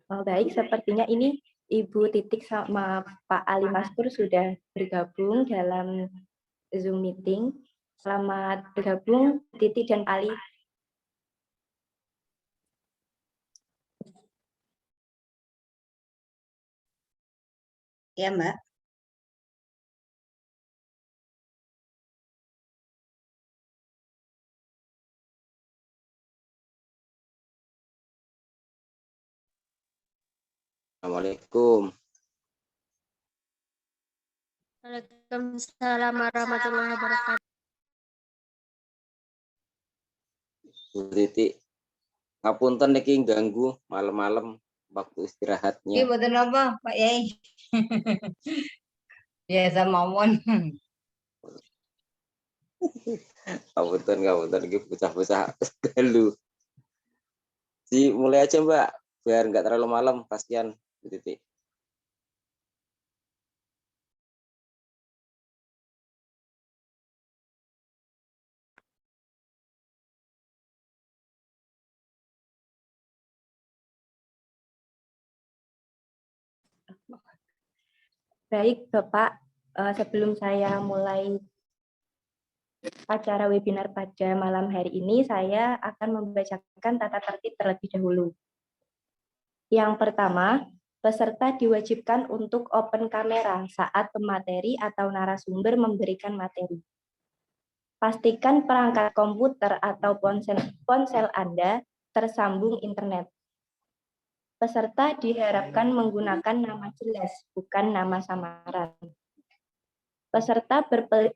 Baik, sepertinya ini Ibu Titik sama Pak Ali Maskur sudah bergabung dalam Zoom meeting. Selamat bergabung, Titik dan Pak Ali. Ya, Mbak. Assalamualaikum. Waalaikumsalam warahmatullahi wabarakatuh. Bu Titik, ngapunten niki ganggu malam-malam waktu istirahatnya. Iki mboten apa, Pak Yai. Biasa mawon. Ngapunten iki bocah-bocah dalu. Mulai aja Mbak, biar nggak terlalu malam, kasihan Bu Titik. Baik, Bapak, sebelum saya mulai acara webinar pada malam hari ini, saya akan membacakan tata tertib terlebih dahulu. Yang pertama, peserta diwajibkan untuk open kamera saat pemateri atau narasumber memberikan materi. Pastikan perangkat komputer atau ponsel Anda tersambung internet. Peserta diharapkan menggunakan nama jelas, bukan nama samaran. Peserta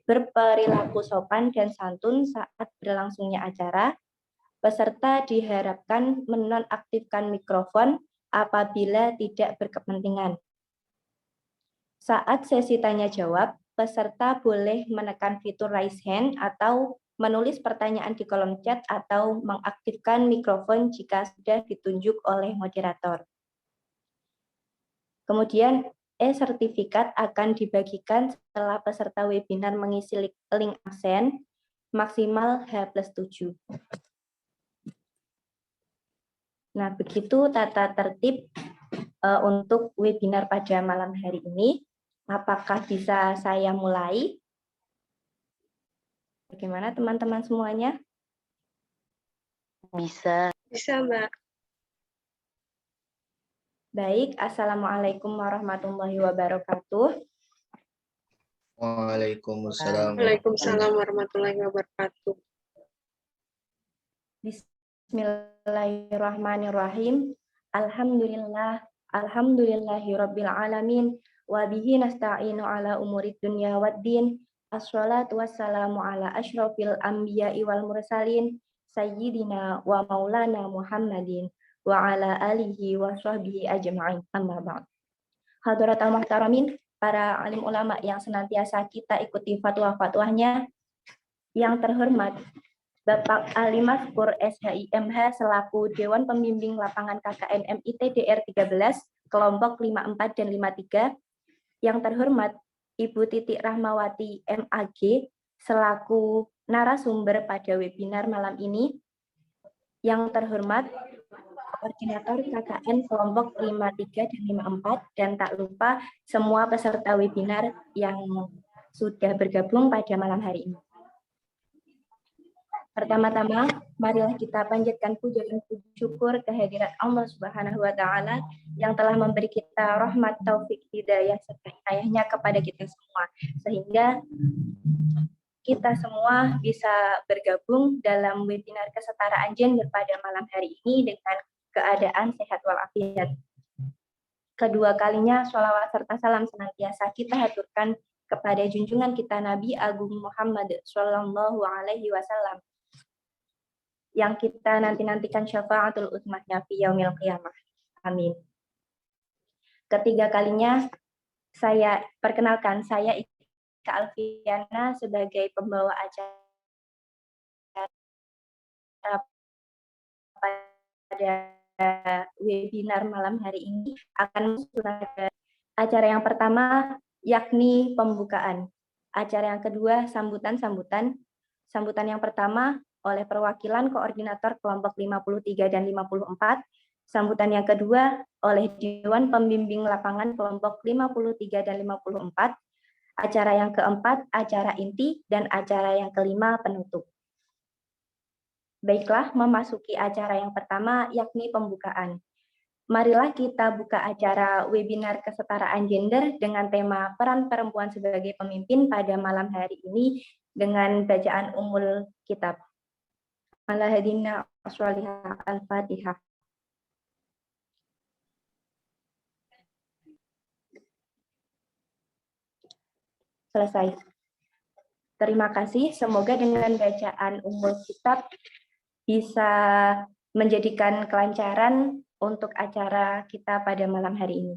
berperilaku sopan dan santun saat berlangsungnya acara. Peserta diharapkan menonaktifkan mikrofon apabila tidak berkepentingan. Saat sesi tanya jawab, peserta boleh menekan fitur raise hand atau menulis pertanyaan di kolom chat atau mengaktifkan mikrofon jika sudah ditunjuk oleh moderator. Kemudian, e-sertifikat akan dibagikan setelah peserta webinar mengisi link absen maksimal H+7. Nah, begitu tata tertib untuk webinar pada malam hari ini. Apakah bisa saya mulai? Bagaimana teman-teman semuanya? Bisa. Bisa, Mbak. Baik, Assalamualaikum warahmatullahi wabarakatuh. Waalaikumsalam. Waalaikumsalam warahmatullahi wabarakatuh. Bismillahirrahmanirrahim. Alhamdulillahirabbil alamin wa bihi nasta'inu ala umurid dunya waddin. Assalatu wassalamu ala asyrafil anbiya'i wal mursalin sayyidina wa maulana Muhammadin wa ala alihi wa sahbihi ajma'in. Amma ba'd. Hadaratul muhtaramin, para alim ulama yang senantiasa kita ikuti fatwa-fatwanya, yang terhormat Bapak Ali Maskur SHIMH selaku Dewan Pembimbing Lapangan KKN MIT DR 13 kelompok 54 dan 53, yang terhormat Ibu Titik Rahmawati MAG selaku narasumber pada webinar malam ini, yang terhormat koordinator KKN kelompok 53 dan 54, dan tak lupa semua peserta webinar yang sudah bergabung pada malam hari ini. Pertama-tama, marilah kita panjatkan puja dan puji syukur kehadirat Allah Subhanahu wa Ta'ala yang telah memberi kita rahmat, taufik, hidayah, serta inayahnya kepada kita semua, sehingga kita semua bisa bergabung dalam webinar kesetaraan gender pada malam hari ini dengan keadaan sehat walafiat. Kedua kalinya, sholawat serta salam senantiasa kita haturkan kepada junjungan kita Nabi Agung Muhammad Sallallahu Alaihi Wasallam, yang kita nanti-nantikan syafaatul utsmahnya fi yaumil qiyamah. Amin. Ketiga kalinya, saya perkenalkan, saya Ika Alfiana sebagai pembawa acara pada webinar malam hari ini. Akan acara yang pertama yakni pembukaan. Acara yang kedua sambutan-sambutan. Sambutan yang pertama oleh perwakilan koordinator kelompok 53 dan 54, Sambutan yang kedua oleh Dewan Pembimbing Lapangan kelompok 53 dan 54. Acara yang keempat, acara inti, dan acara yang kelima, penutup. Baiklah, memasuki acara yang pertama, yakni pembukaan. Marilah kita buka acara webinar kesetaraan gender dengan tema peran perempuan sebagai pemimpin pada malam hari ini dengan bacaan Ummul Kitab. Al-Hadina Al-Fatihah. Selesai. Terima kasih. Semoga dengan bacaan Ummul Kitab bisa menjadikan kelancaran untuk acara kita pada malam hari ini.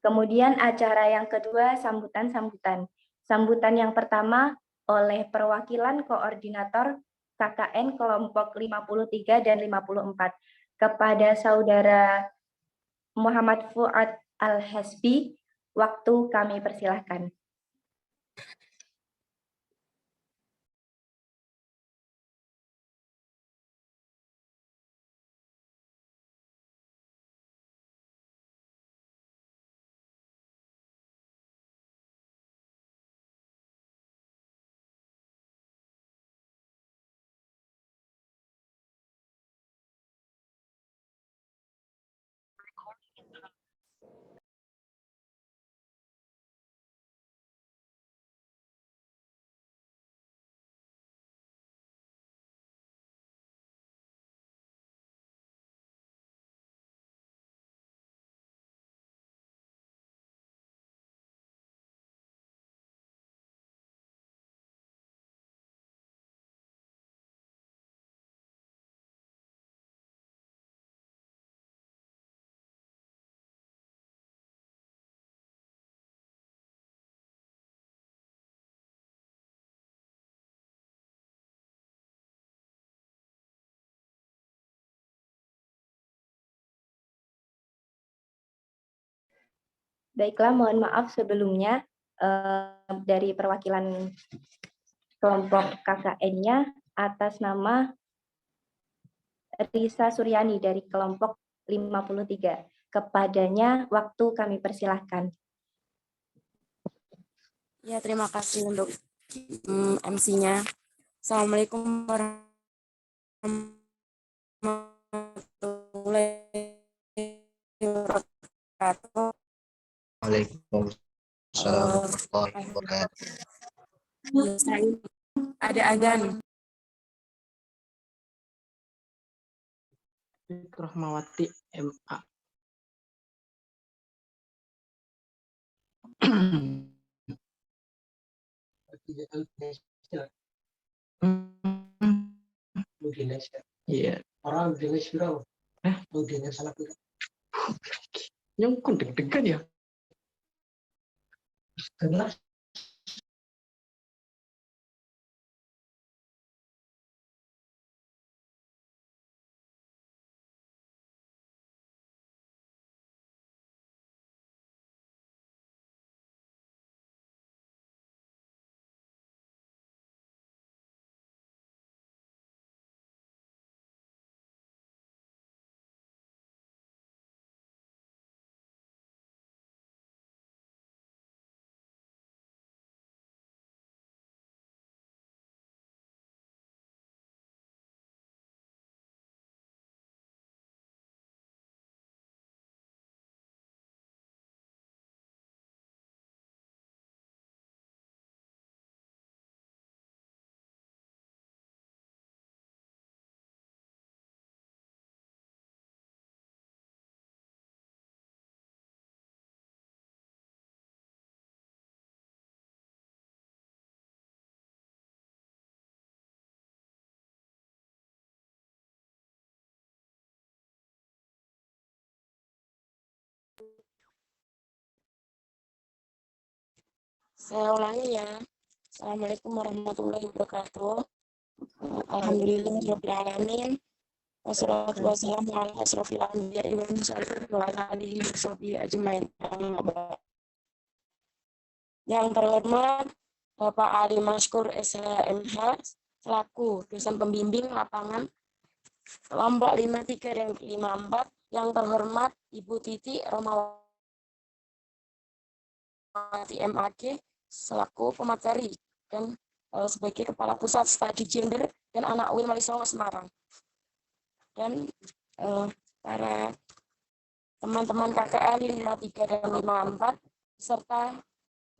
Kemudian acara yang kedua, sambutan-sambutan. Sambutan yang pertama oleh perwakilan koordinator KKN kelompok 53 dan 54 kepada Saudara Muhammad Fuad Al-Hasbi. Waktu kami persilahkan. Baiklah, mohon maaf sebelumnya dari perwakilan kelompok KKN-nya atas nama Risa Suryani dari kelompok 53. Kepadanya waktu kami persilahkan. Ya, terima kasih untuk MC-nya. Assalamualaikum warahmatullahi wabarakatuh. Waalaikumsalam warahmatullahi wabarakatuh. Ada adzan. Rahmawati MA. Iya. Orang Indonesia berapa? Indonesia salah berapa? Yang kau deg-degan ya? Kenapa? Saya ulangi ya. Assalamualaikum warahmatullahi wabarakatuh. Alhamdulillahirabbil alamin. Wassalatu wassalamu ala asrofil anbiya'i wal mursalin wa ala alihi washabihi ajmain. Yang terhormat Bapak Ali Maskur SHMH selaku dosen pembimbing lapangan Kelompok 53 dan 54, yang terhormat Ibu Titi Rahmawati MAG selaku pemateri dan sebagai Kepala Pusat Studi Gender dan Anak UIN Walisongo Semarang. Dan para teman-teman KKN 53 dan 54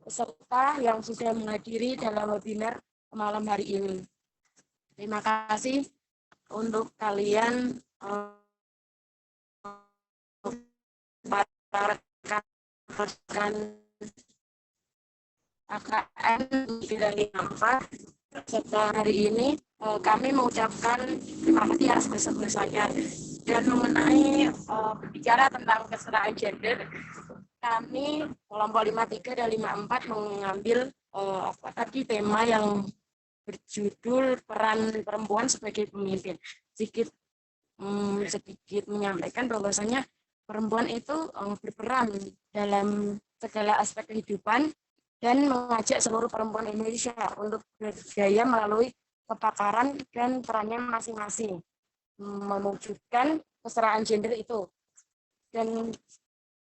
peserta yang sudah menghadiri dalam webinar malam hari ini. Terima kasih untuk kalian para rekan KKN dan 54 serta hari ini kami mengucapkan terima kasih atas sebesar-besarnya. Dan mengenai bicara tentang kesetaraan gender, kami kelompok 53 dan 54 mengambil tema yang berjudul peran perempuan sebagai pemimpin. Sedikit menyampaikan bahwasanya perempuan itu berperan dalam segala aspek kehidupan dan mengajak seluruh perempuan Indonesia untuk berdaya melalui kepakaran dan perannya masing-masing mewujudkan kesetaraan gender itu. Dan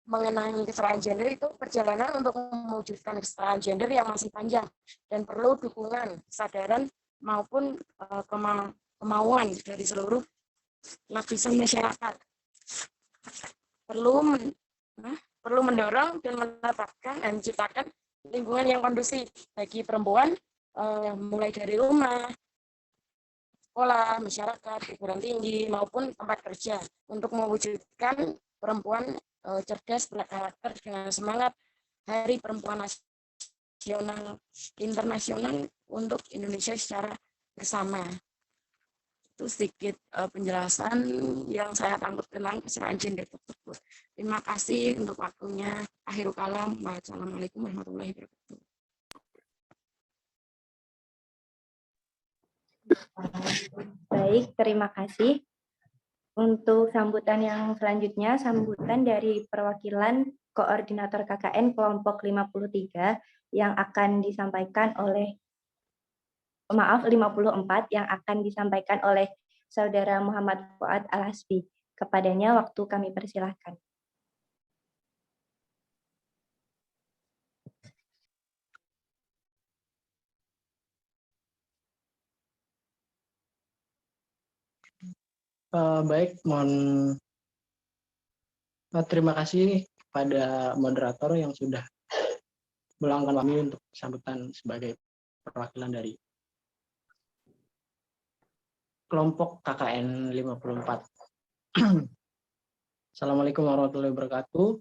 mengenai kesetaraan gender itu perjalanan untuk mewujudkan kesetaraan gender yang masih panjang dan perlu dukungan, kesadaran maupun kemauan dari seluruh lapisan masyarakat. Perlu mendorong dan menetapkan dan menciptakan lingkungan yang kondusif bagi perempuan, mulai dari rumah, sekolah, masyarakat, perguruan tinggi, maupun tempat kerja untuk mewujudkan perempuan cerdas, berkarakter dengan semangat Hari Perempuan Nasional Internasional untuk Indonesia secara bersama. Itu sedikit penjelasan yang saya tangkap tentang kesetaraan gender tersebut. Terima kasih untuk waktunya. Akhirul kalam. Wassalamualaikum warahmatullahi wabarakatuh. Baik, terima kasih. Untuk sambutan yang selanjutnya, sambutan dari perwakilan Koordinator KKN kelompok 53 yang akan disampaikan oleh 54 yang akan disampaikan oleh Saudara Muhammad Fuad Al-Hasbi. Kepadanya waktu kami persilahkan. Baik, terima kasih kepada moderator yang sudah meluangkan kami untuk sambutan sebagai perwakilan dari kelompok KKN 54. Assalamualaikum warahmatullahi wabarakatuh.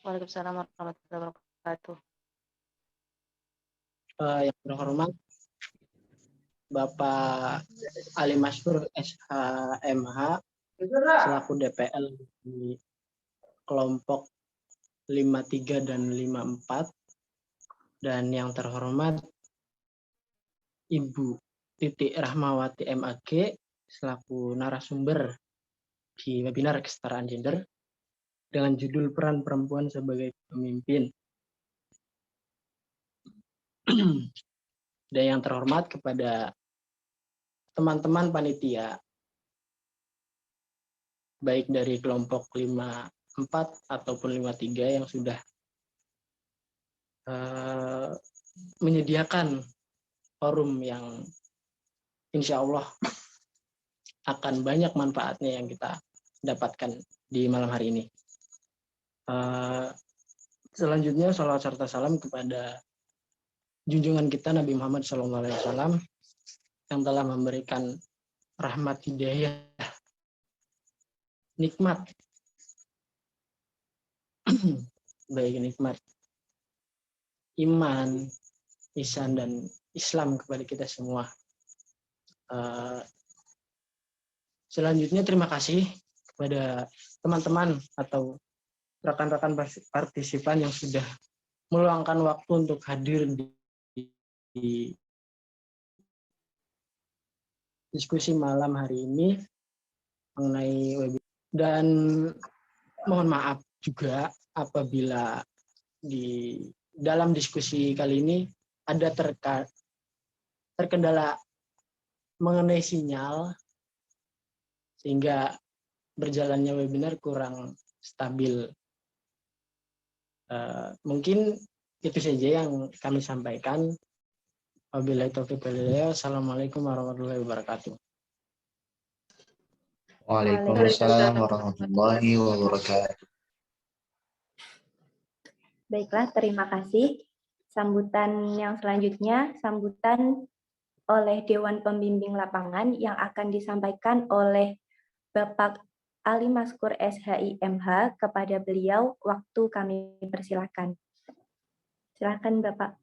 Waalaikumsalam warahmatullahi wabarakatuh. Yang terhormat Bapak Ali Masyhur SHMH selaku DPL di kelompok 53 dan 54, dan yang terhormat Ibu Titi Rahmawati MAG selaku narasumber di webinar kesetaraan gender dengan judul peran perempuan sebagai pemimpin. Dan yang terhormat kepada teman-teman panitia, baik dari kelompok 54 ataupun 53 yang sudah menyediakan forum yang insya Allah akan banyak manfaatnya yang kita dapatkan di malam hari ini. Selanjutnya, salawat serta salam kepada junjungan kita Nabi Muhammad SAW yang telah memberikan rahmat hidayah, nikmat, baik nikmat iman, ihsan, dan Islam kepada kita semua. Selanjutnya, terima kasih kepada teman-teman atau rekan-rekan partisipan yang sudah meluangkan waktu untuk hadir di diskusi malam hari ini mengenai webinar. Dan mohon maaf juga apabila di dalam diskusi kali ini ada terkendala mengenai sinyal sehingga berjalannya webinar kurang stabil. Mungkin itu saja yang kami sampaikan. Wabillahi taufiq wal hidayah. Assalamualaikum warahmatullahi wabarakatuh. Waalaikumsalam warahmatullahi wabarakatuh. Baiklah, terima kasih. Sambutan yang selanjutnya, sambutan oleh Dewan Pembimbing Lapangan yang akan disampaikan oleh Bapak Ali Maskur SHIMH. Kepada beliau, waktu kami persilakan. Silakan Bapak.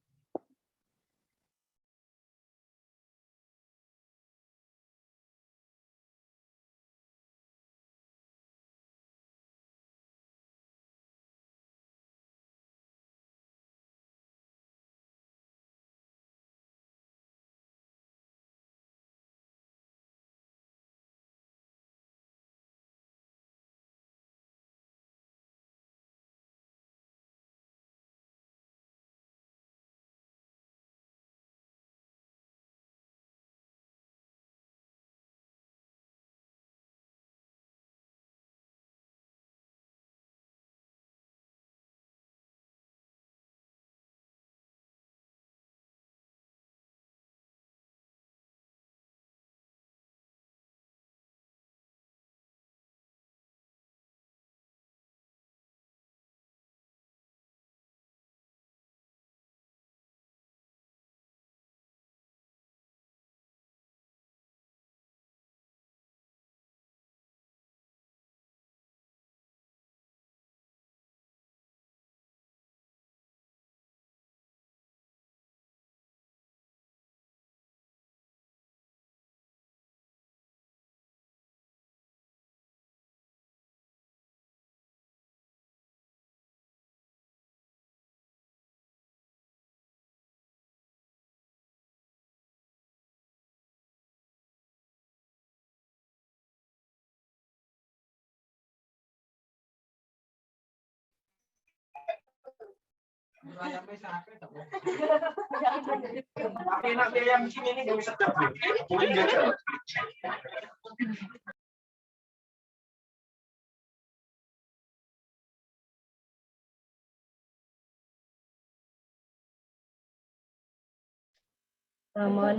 Mohon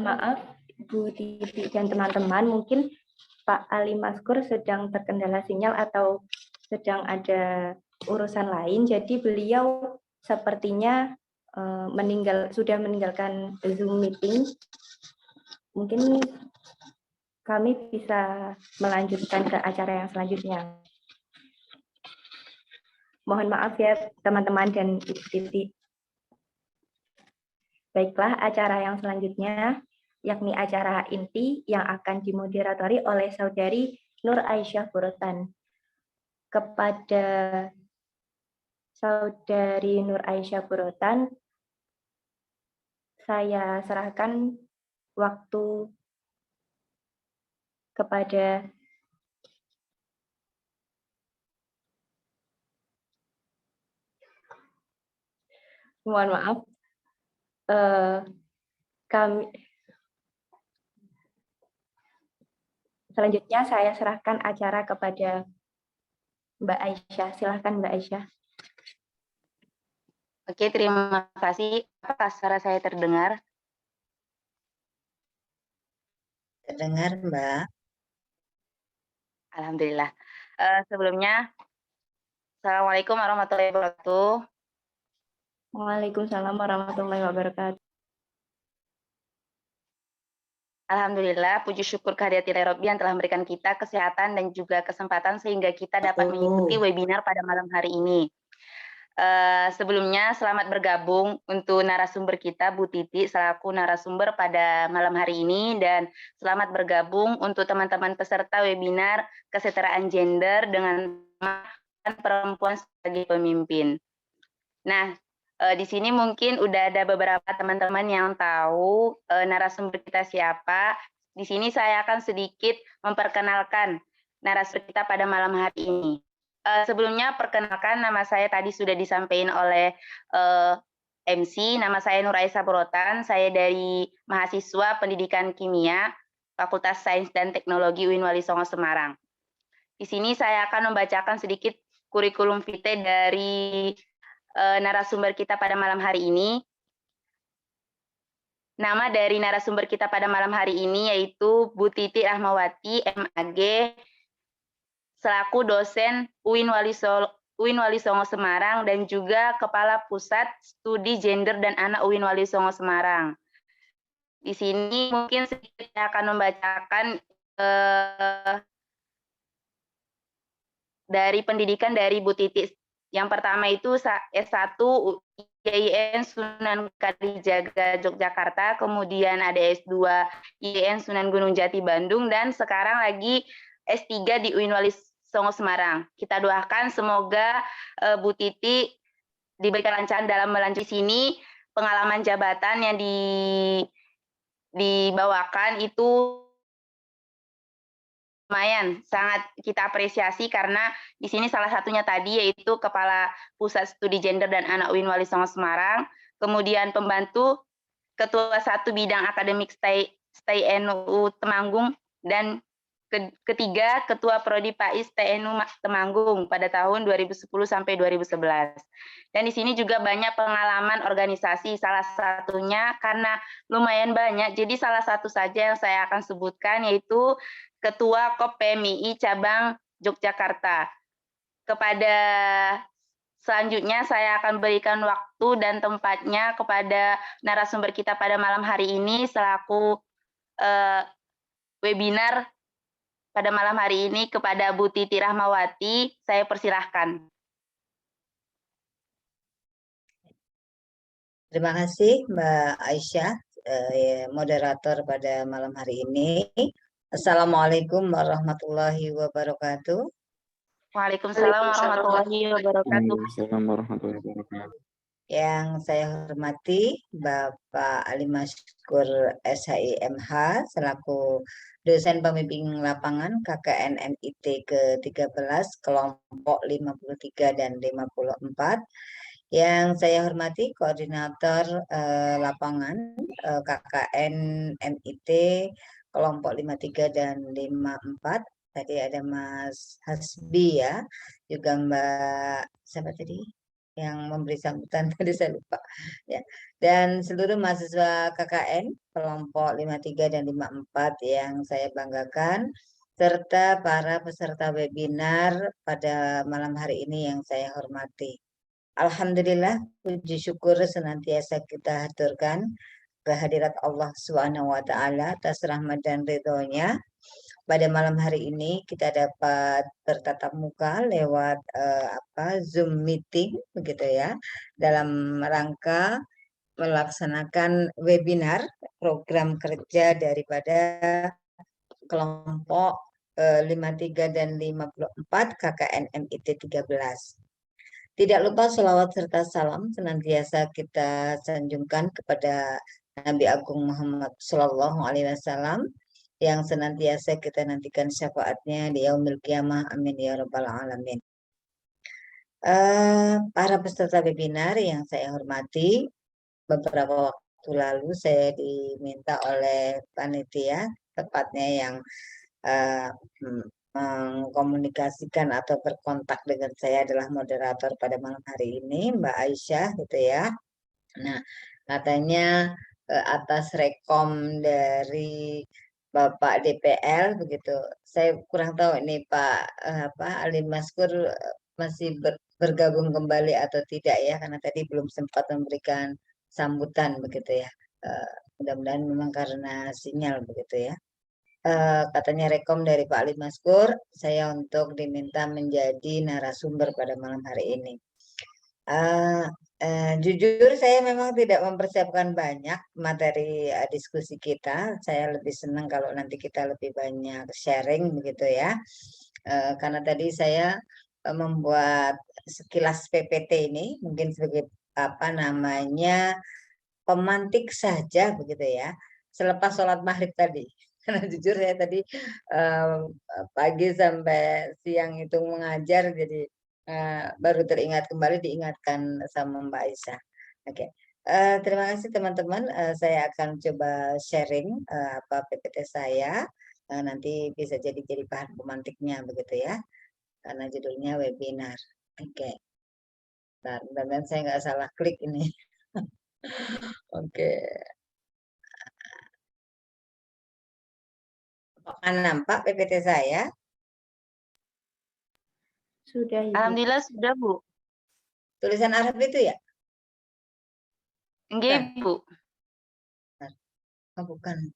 maaf, Bu Titi dan teman-teman, mungkin Pak Ali Maskur sedang terkendala sinyal atau sedang ada urusan lain, jadi beliau sepertinya sudah meninggalkan Zoom meeting. Mungkin kami bisa melanjutkan ke acara yang selanjutnya. Mohon maaf ya teman-teman dan Ibu Titi. Baiklah, acara yang selanjutnya, yakni acara inti yang akan dimoderatori oleh Saudari Nur Aisyah Burotan. Kepada Saudari Nur Aisyah Burotan, saya serahkan waktu kepada mohon maaf, kami selanjutnya saya serahkan acara kepada Mbak Aisyah. Silakan Mbak Aisyah. Oke, terima kasih. Apakah suara saya terdengar? Terdengar, Mbak. Alhamdulillah. Sebelumnya, Assalamualaikum warahmatullahi wabarakatuh. Waalaikumsalam warahmatullahi wabarakatuh. Alhamdulillah, puji syukur kehadirat Rabbi yang telah memberikan kita kesehatan dan juga kesempatan sehingga kita dapat mengikuti webinar pada malam hari ini. Sebelumnya, selamat bergabung untuk narasumber kita, Bu Titi, selaku narasumber pada malam hari ini, dan selamat bergabung untuk teman-teman peserta webinar kesetaraan gender dengan perempuan sebagai pemimpin. Nah, di sini mungkin udah ada beberapa teman-teman yang tahu narasumber kita siapa. Di sini saya akan sedikit memperkenalkan narasumber kita pada malam hari ini. Sebelumnya perkenalkan, nama saya tadi sudah disampaikan oleh MC, nama saya Nur Aisyah Burotan, saya dari mahasiswa pendidikan kimia Fakultas Sains dan Teknologi UIN Wali Songo Semarang. Di sini saya akan membacakan sedikit kurikulum vitae dari narasumber kita pada malam hari ini. Nama dari narasumber kita pada malam hari ini yaitu Bu Titi Rahmawati, MAG, selaku dosen UIN Wali Songo Semarang dan juga Kepala Pusat Studi Gender dan Anak UIN Wali Songo Semarang. Di sini mungkin sedikit saya akan membacakan dari pendidikan dari Bu Titi. Yang pertama itu S1 IAIN Sunan Kalijaga Yogyakarta, kemudian ada S2 IAIN Sunan Gunung Jati Bandung, dan sekarang lagi S3 di UIN Wali Songo Semarang. Kita doakan semoga Bu Titi diberikan lancaran dalam melanjutkan sini. Pengalaman jabatan yang dibawakan itu lumayan sangat kita apresiasi karena di sini salah satunya tadi yaitu Kepala Pusat Studi Gender dan Anak UIN Wali Songo Semarang, kemudian pembantu Ketua 1 Bidang Akademik Stay NU Temanggung, dan ketiga Ketua Prodi PAIS TNU Temanggung pada tahun 2010 sampai 2011. Dan di sini juga banyak pengalaman organisasi, salah satunya karena lumayan banyak, jadi salah satu saja yang saya akan sebutkan yaitu Ketua KOP PMII Cabang Yogyakarta. Kepada selanjutnya saya akan berikan waktu dan tempatnya kepada narasumber kita pada malam hari ini selaku webinar pada malam hari ini kepada Bu Titi Rahmawati. Saya persilahkan. Terima kasih Mbak Aisyah, moderator pada malam hari ini. Assalamualaikum warahmatullahi wabarakatuh. Waalaikumsalam warahmatullahi wabarakatuh. Waalaikumsalam warahmatullahi wabarakatuh. Yang saya hormati Bapak Ali Maskur SHIMH selaku dosen pembimbing lapangan KKN MIT ke-13 kelompok 53 dan 54. Yang saya hormati koordinator lapangan KKN MIT kelompok 53 dan 54. Tadi ada Mas Hasbi ya, juga Mbak siapa tadi yang memberi sambutan tadi saya lupa ya. Dan seluruh mahasiswa KKN kelompok 53 dan 54 yang saya banggakan, serta para peserta webinar pada malam hari ini yang saya hormati. Alhamdulillah, puji syukur senantiasa kita haturkan kehadirat Allah SWT atas rahmat dan ridhonya. Pada malam hari ini kita dapat bertatap muka lewat Zoom meeting begitu ya, dalam rangka melaksanakan webinar program kerja daripada kelompok 53 dan 54 KKN MIT 13. Tidak lupa sholawat serta salam senantiasa kita sanjungkan kepada Nabi Agung Muhammad SAW yang senantiasa kita nantikan syafaatnya di yaumil qiyamah. Amin ya rabbal alamin. Para peserta webinar yang saya hormati, beberapa waktu lalu saya diminta oleh panitia, tepatnya yang mengkomunikasikan atau berkontak dengan saya adalah moderator pada malam hari ini, Mbak Aisyah gitu ya. Nah, katanya atas rekom dari Bapak DPL begitu. Saya kurang tahu ini Pak Ali Maskur masih bergabung kembali atau tidak ya, karena tadi belum sempat memberikan sambutan begitu ya. Mudah-mudahan memang karena sinyal begitu ya. Katanya rekom dari Pak Ali Maskur, saya untuk diminta menjadi narasumber pada malam hari ini. Jujur saya memang tidak mempersiapkan banyak materi diskusi kita. Saya lebih senang kalau nanti kita lebih banyak sharing begitu ya. Karena tadi saya membuat sekilas PPT ini mungkin sebagai pemantik saja begitu ya. Selepas sholat maghrib tadi. Karena jujur saya tadi pagi sampai siang itu mengajar, jadi baru teringat kembali, diingatkan sama Mbak Aisyah. Oke. Terima kasih teman-teman. Saya akan coba sharing apa PPT saya. Nanti bisa jadi bahan pemantiknya begitu ya. Karena judulnya webinar. Oke. Dan saya nggak salah klik ini. Oke. Apakah nampak PPT saya? Sudah, Ibu. Alhamdulillah sudah, Bu. Tulisan Arab itu ya? Nggih, Bu. Oh, bukan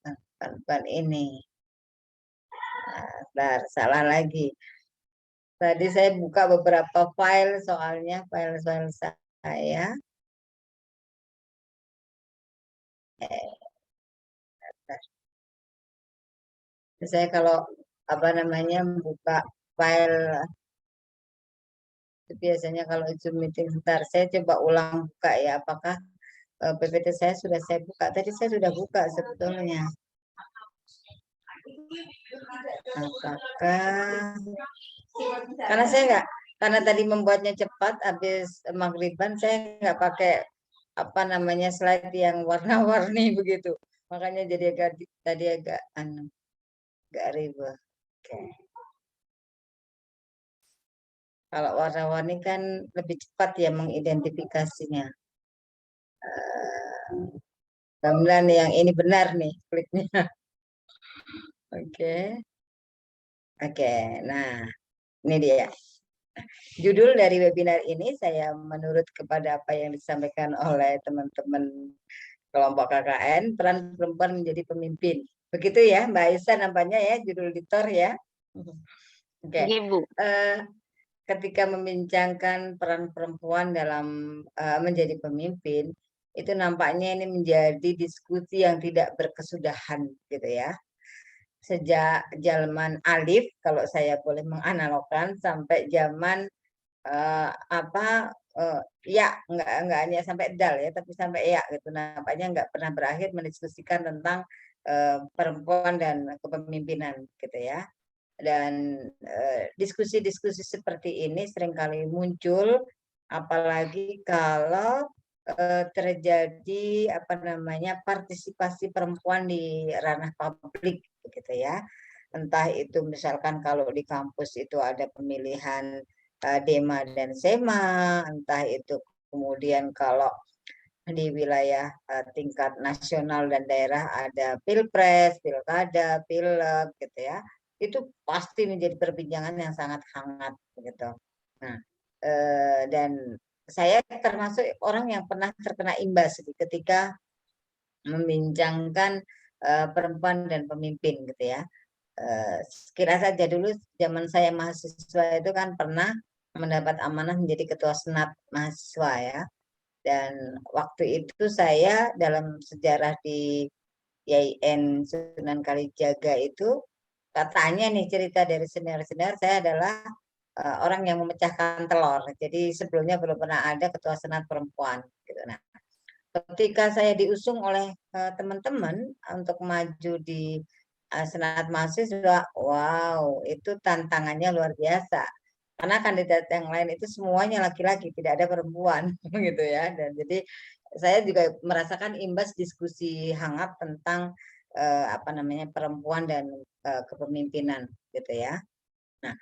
ini. Nah, salah lagi. Tadi saya buka beberapa file, soalnya file-file saya. Saya kalau apa namanya buka file biasanya kalau Zoom meeting sebentar, saya coba ulang buka ya, apakah PPT saya sudah saya buka. Tadi saya sudah buka sebetulnya. Apakah karena tadi membuatnya cepat habis maghriban, saya nggak pakai apa namanya slide yang warna-warni begitu, makanya jadi agak ribet. Oke. Kalau warna-warni kan lebih cepat ya mengidentifikasinya. Alhamdulillah nih yang ini benar nih kliknya. Oke. Oke, nah ini dia. Judul dari webinar ini saya menurut kepada apa yang disampaikan oleh teman-teman kelompok KKN, peran perempuan menjadi pemimpin. Begitu ya Mbak Aisyah nampaknya ya judul editor ya. Oke. Ibu. Ketika membincangkan peran perempuan dalam menjadi pemimpin, itu nampaknya ini menjadi diskusi yang tidak berkesudahan gitu ya. Sejak zaman alif, kalau saya boleh menganalogkan, sampai zaman ya nggak hanya sampai dal ya, tapi sampai ya gitu. Nampaknya nggak pernah berakhir mendiskusikan tentang perempuan dan kepemimpinan gitu ya. Dan diskusi-diskusi seperti ini seringkali muncul, apalagi kalau terjadi apa namanya partisipasi perempuan di ranah publik begitu ya. Entah itu misalkan kalau di kampus itu ada pemilihan Dema dan Sema, entah itu kemudian kalau di wilayah tingkat nasional dan daerah ada pilpres, pilkada, pileg gitu ya. Itu pasti menjadi perbincangan yang sangat hangat gitu. Nah, dan saya termasuk orang yang pernah terkena imbas ketika membincangkan perempuan dan pemimpin gitu ya. Kira saja dulu zaman saya mahasiswa itu kan pernah mendapat amanah menjadi ketua senat mahasiswa ya. Dan waktu itu saya dalam sejarah di YIN Sunan Kalijaga itu katanya nih cerita dari senior-senior, saya adalah orang yang memecahkan telur. Jadi sebelumnya belum pernah ada ketua senat perempuan gitu. Nah, ketika saya diusung oleh teman-teman untuk maju di senat mahasiswa, wow, itu tantangannya luar biasa. Karena kandidat yang lain itu semuanya laki-laki, tidak ada perempuan, gitu ya. Dan jadi saya juga merasakan imbas diskusi hangat tentang apa namanya perempuan dan kepemimpinan, gitu ya. Nah,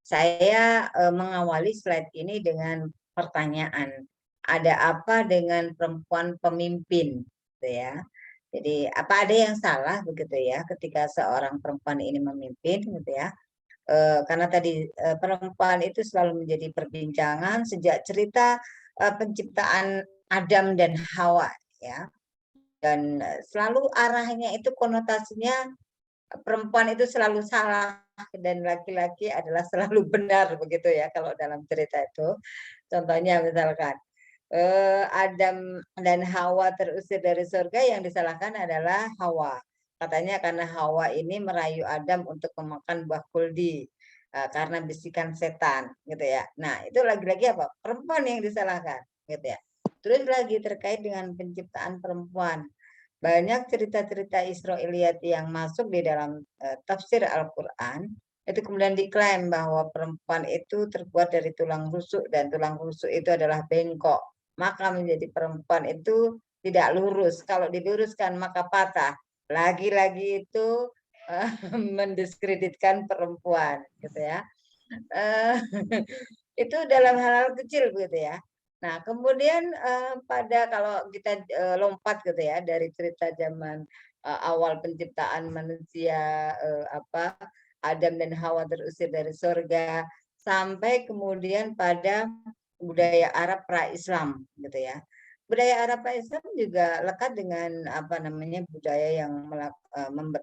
saya mengawali slide ini dengan pertanyaan, ada apa dengan perempuan pemimpin, gitu ya. Jadi apa ada yang salah begitu ya ketika seorang perempuan ini memimpin, gitu ya. Karena tadi perempuan itu selalu menjadi perbincangan sejak cerita penciptaan Adam dan Hawa ya, dan selalu arahnya itu konotasinya perempuan itu selalu salah dan laki-laki adalah selalu benar begitu ya kalau dalam cerita itu. Contohnya misalkan Adam dan Hawa terusir dari surga, yang disalahkan adalah Hawa. Katanya karena Hawa ini merayu Adam untuk memakan buah kuldi karena bisikan setan, gitu ya. Nah, itu lagi-lagi apa? Perempuan yang disalahkan, gitu ya. Terus lagi terkait dengan penciptaan perempuan. Banyak cerita-cerita Israiliyat yang masuk di dalam tafsir Al-Quran, itu kemudian diklaim bahwa perempuan itu terbuat dari tulang rusuk dan tulang rusuk itu adalah bengkok. maka menjadi perempuan itu tidak lurus. Kalau diluruskan maka patah. Lagi-lagi itu mendiskreditkan perempuan, gitu ya. Itu dalam hal-hal kecil, begitu ya. Nah, kemudian pada kalau kita lompat gitu ya dari cerita zaman awal penciptaan manusia, Adam dan Hawa terusir dari surga, sampai kemudian pada budaya Arab pra-Islam, gitu ya. Budaya Arab pra-Islam juga lekat dengan budaya yang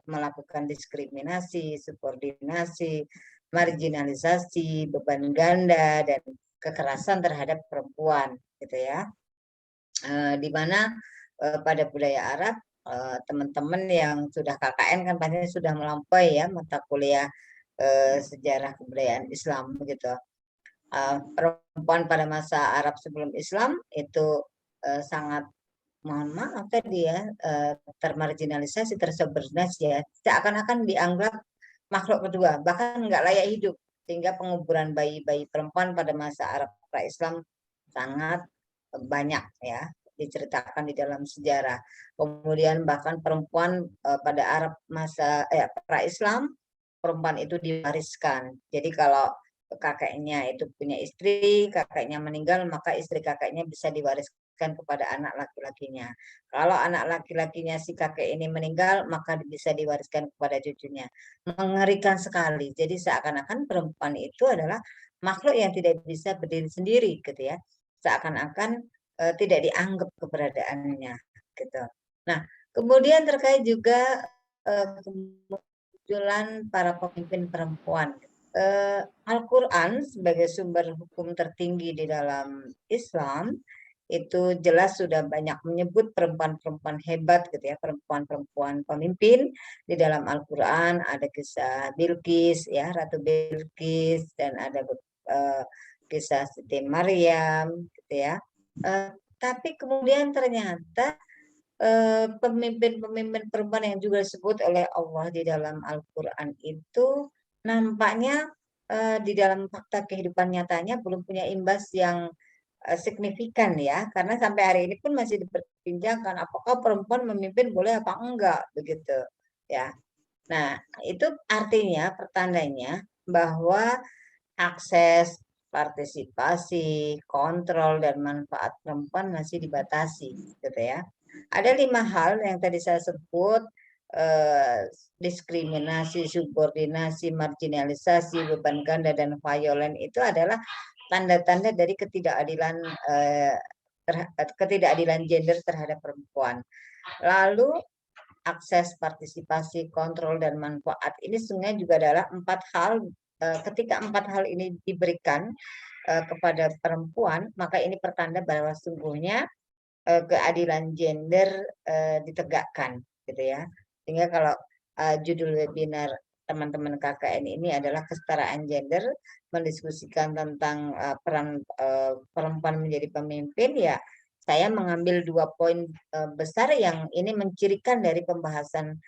melakukan diskriminasi, subordinasi, marginalisasi, beban ganda, dan kekerasan terhadap perempuan, gitu ya. Di mana pada budaya Arab, teman-teman yang sudah KKN kan pasti sudah melampaui ya mata kuliah sejarah kebudayaan Islam, begitu. Perempuan pada masa Arab sebelum Islam itu sangat, mohon maaf tadi ya, termarginalisasi, tersubordinasi ya, seakan-akan dianggap makhluk kedua, bahkan nggak layak hidup, sehingga penguburan bayi-bayi perempuan pada masa Arab pra-Islam sangat banyak ya, diceritakan di dalam sejarah. Kemudian bahkan perempuan pada Arab masa pra-Islam, perempuan itu diwariskan. Jadi kalau kakeknya itu punya istri, kakeknya meninggal, maka istri kakeknya bisa diwariskan kepada anak laki-lakinya. Kalau anak laki-lakinya si kakek ini meninggal, maka bisa diwariskan kepada cucunya. Mengerikan sekali. Jadi seakan-akan perempuan itu adalah makhluk yang tidak bisa berdiri sendiri, gitu ya. Seakan-akan tidak dianggap keberadaannya, gitu. Nah, kemudian terkait juga kemunculan para pemimpin perempuan. Al-Quran sebagai sumber hukum tertinggi di dalam Islam itu jelas sudah banyak menyebut perempuan-perempuan hebat, gitu ya, perempuan-perempuan pemimpin. Di dalam Al-Quran ada kisah Bilqis ya, Ratu Bilqis, dan ada kisah Siti Maryam, gitu ya. Tapi kemudian ternyata pemimpin-pemimpin perempuan yang juga disebut oleh Allah di dalam Al-Quran itu nampaknya di dalam fakta kehidupan nyatanya belum punya imbas yang signifikan ya, karena sampai hari ini pun masih diperbincangkan apakah perempuan memimpin boleh apa enggak, begitu ya. Nah, itu artinya pertandanya bahwa akses, partisipasi, kontrol, dan manfaat perempuan masih dibatasi, gitu ya. Ada 5 hal yang tadi saya sebut, diskriminasi, subordinasi, marginalisasi, beban ganda, dan violen itu adalah tanda-tanda dari ketidakadilan gender terhadap perempuan. Lalu akses, partisipasi, kontrol, dan manfaat ini sebenarnya juga adalah 4 hal. Ketika 4 hal ini diberikan kepada perempuan, maka ini pertanda bahwa sungguhnya keadilan gender ditegakkan, gitu ya. Sehingga kalau judul webinar teman-teman KKN ini adalah kesetaraan gender, mendiskusikan tentang peran perempuan menjadi pemimpin, ya saya mengambil 2 poin besar yang ini mencirikan dari pembahasan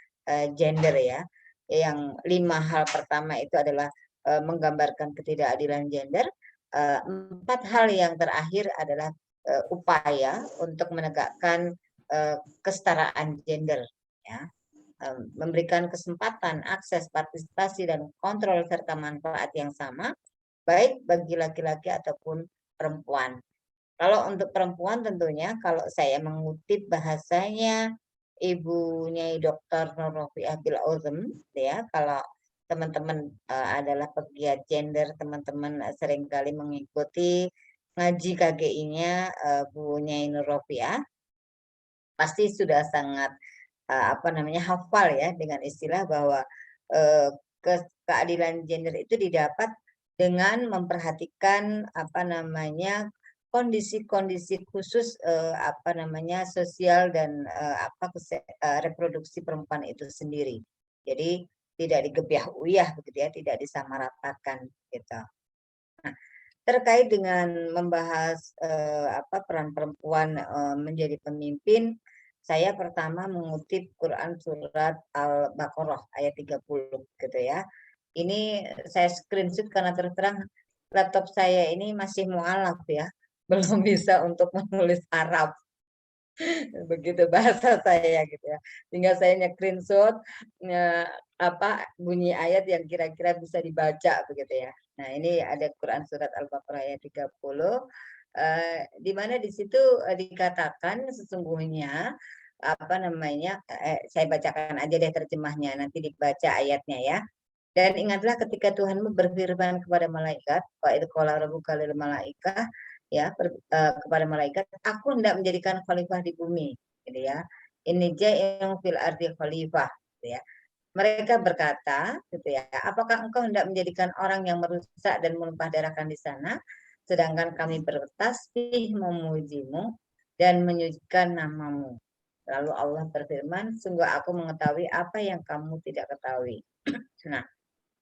gender ya. Yang 5 hal pertama itu adalah menggambarkan ketidakadilan gender. 4 hal yang terakhir adalah upaya untuk menegakkan kesetaraan gender, ya, memberikan kesempatan, akses, partisipasi, dan kontrol serta manfaat yang sama, baik bagi laki-laki ataupun perempuan. Kalau untuk perempuan tentunya, kalau saya mengutip bahasanya Ibu Nyai Dr. Nur Rofiah Bil'Auzem, ya, kalau teman-teman adalah pegiat gender, teman-teman seringkali mengikuti ngaji KGI-nya Bu Nyai Nur Rofiah, pasti sudah sangat hafal ya dengan istilah bahwa keadilan gender itu didapat dengan memperhatikan kondisi-kondisi khusus sosial dan reproduksi perempuan itu sendiri. Jadi tidak digebyah uyah, begitu ya, tidak disamaratakan, gitu. Nah, terkait dengan membahas peran perempuan menjadi pemimpin, saya pertama mengutip Quran surat Al-Baqarah ayat 30, gitu ya. Ini saya screenshot karena terus terang laptop saya ini masih mualaf ya. belum bisa untuk menulis Arab. Begitu bahasa saya gitu ya. Tinggal saya screenshot bunyi ayat yang kira-kira bisa dibaca begitu ya. Nah, ini ada Quran surat Al-Baqarah ayat 30 di mana di situ dikatakan sesungguhnya saya bacakan aja deh terjemahnya, nanti dibaca ayatnya ya. Dan ingatlah ketika Tuhanmu berfirman kepada malaikat, wa idz qala rabbuka lil malaikah, ya kepada malaikat, aku hendak menjadikan khalifah di bumi, gitu ya. Ini ja'ilun fil ardi khalifah, gitu ya. Mereka berkata, gitu ya, apakah engkau hendak menjadikan orang yang merusak dan menumpah darahkan di sana, sedangkan kami bertasbih memujimu dan menyucikan namamu. Lalu Allah berfirman, sungguh aku mengetahui apa yang kamu tidak ketahui. Nah,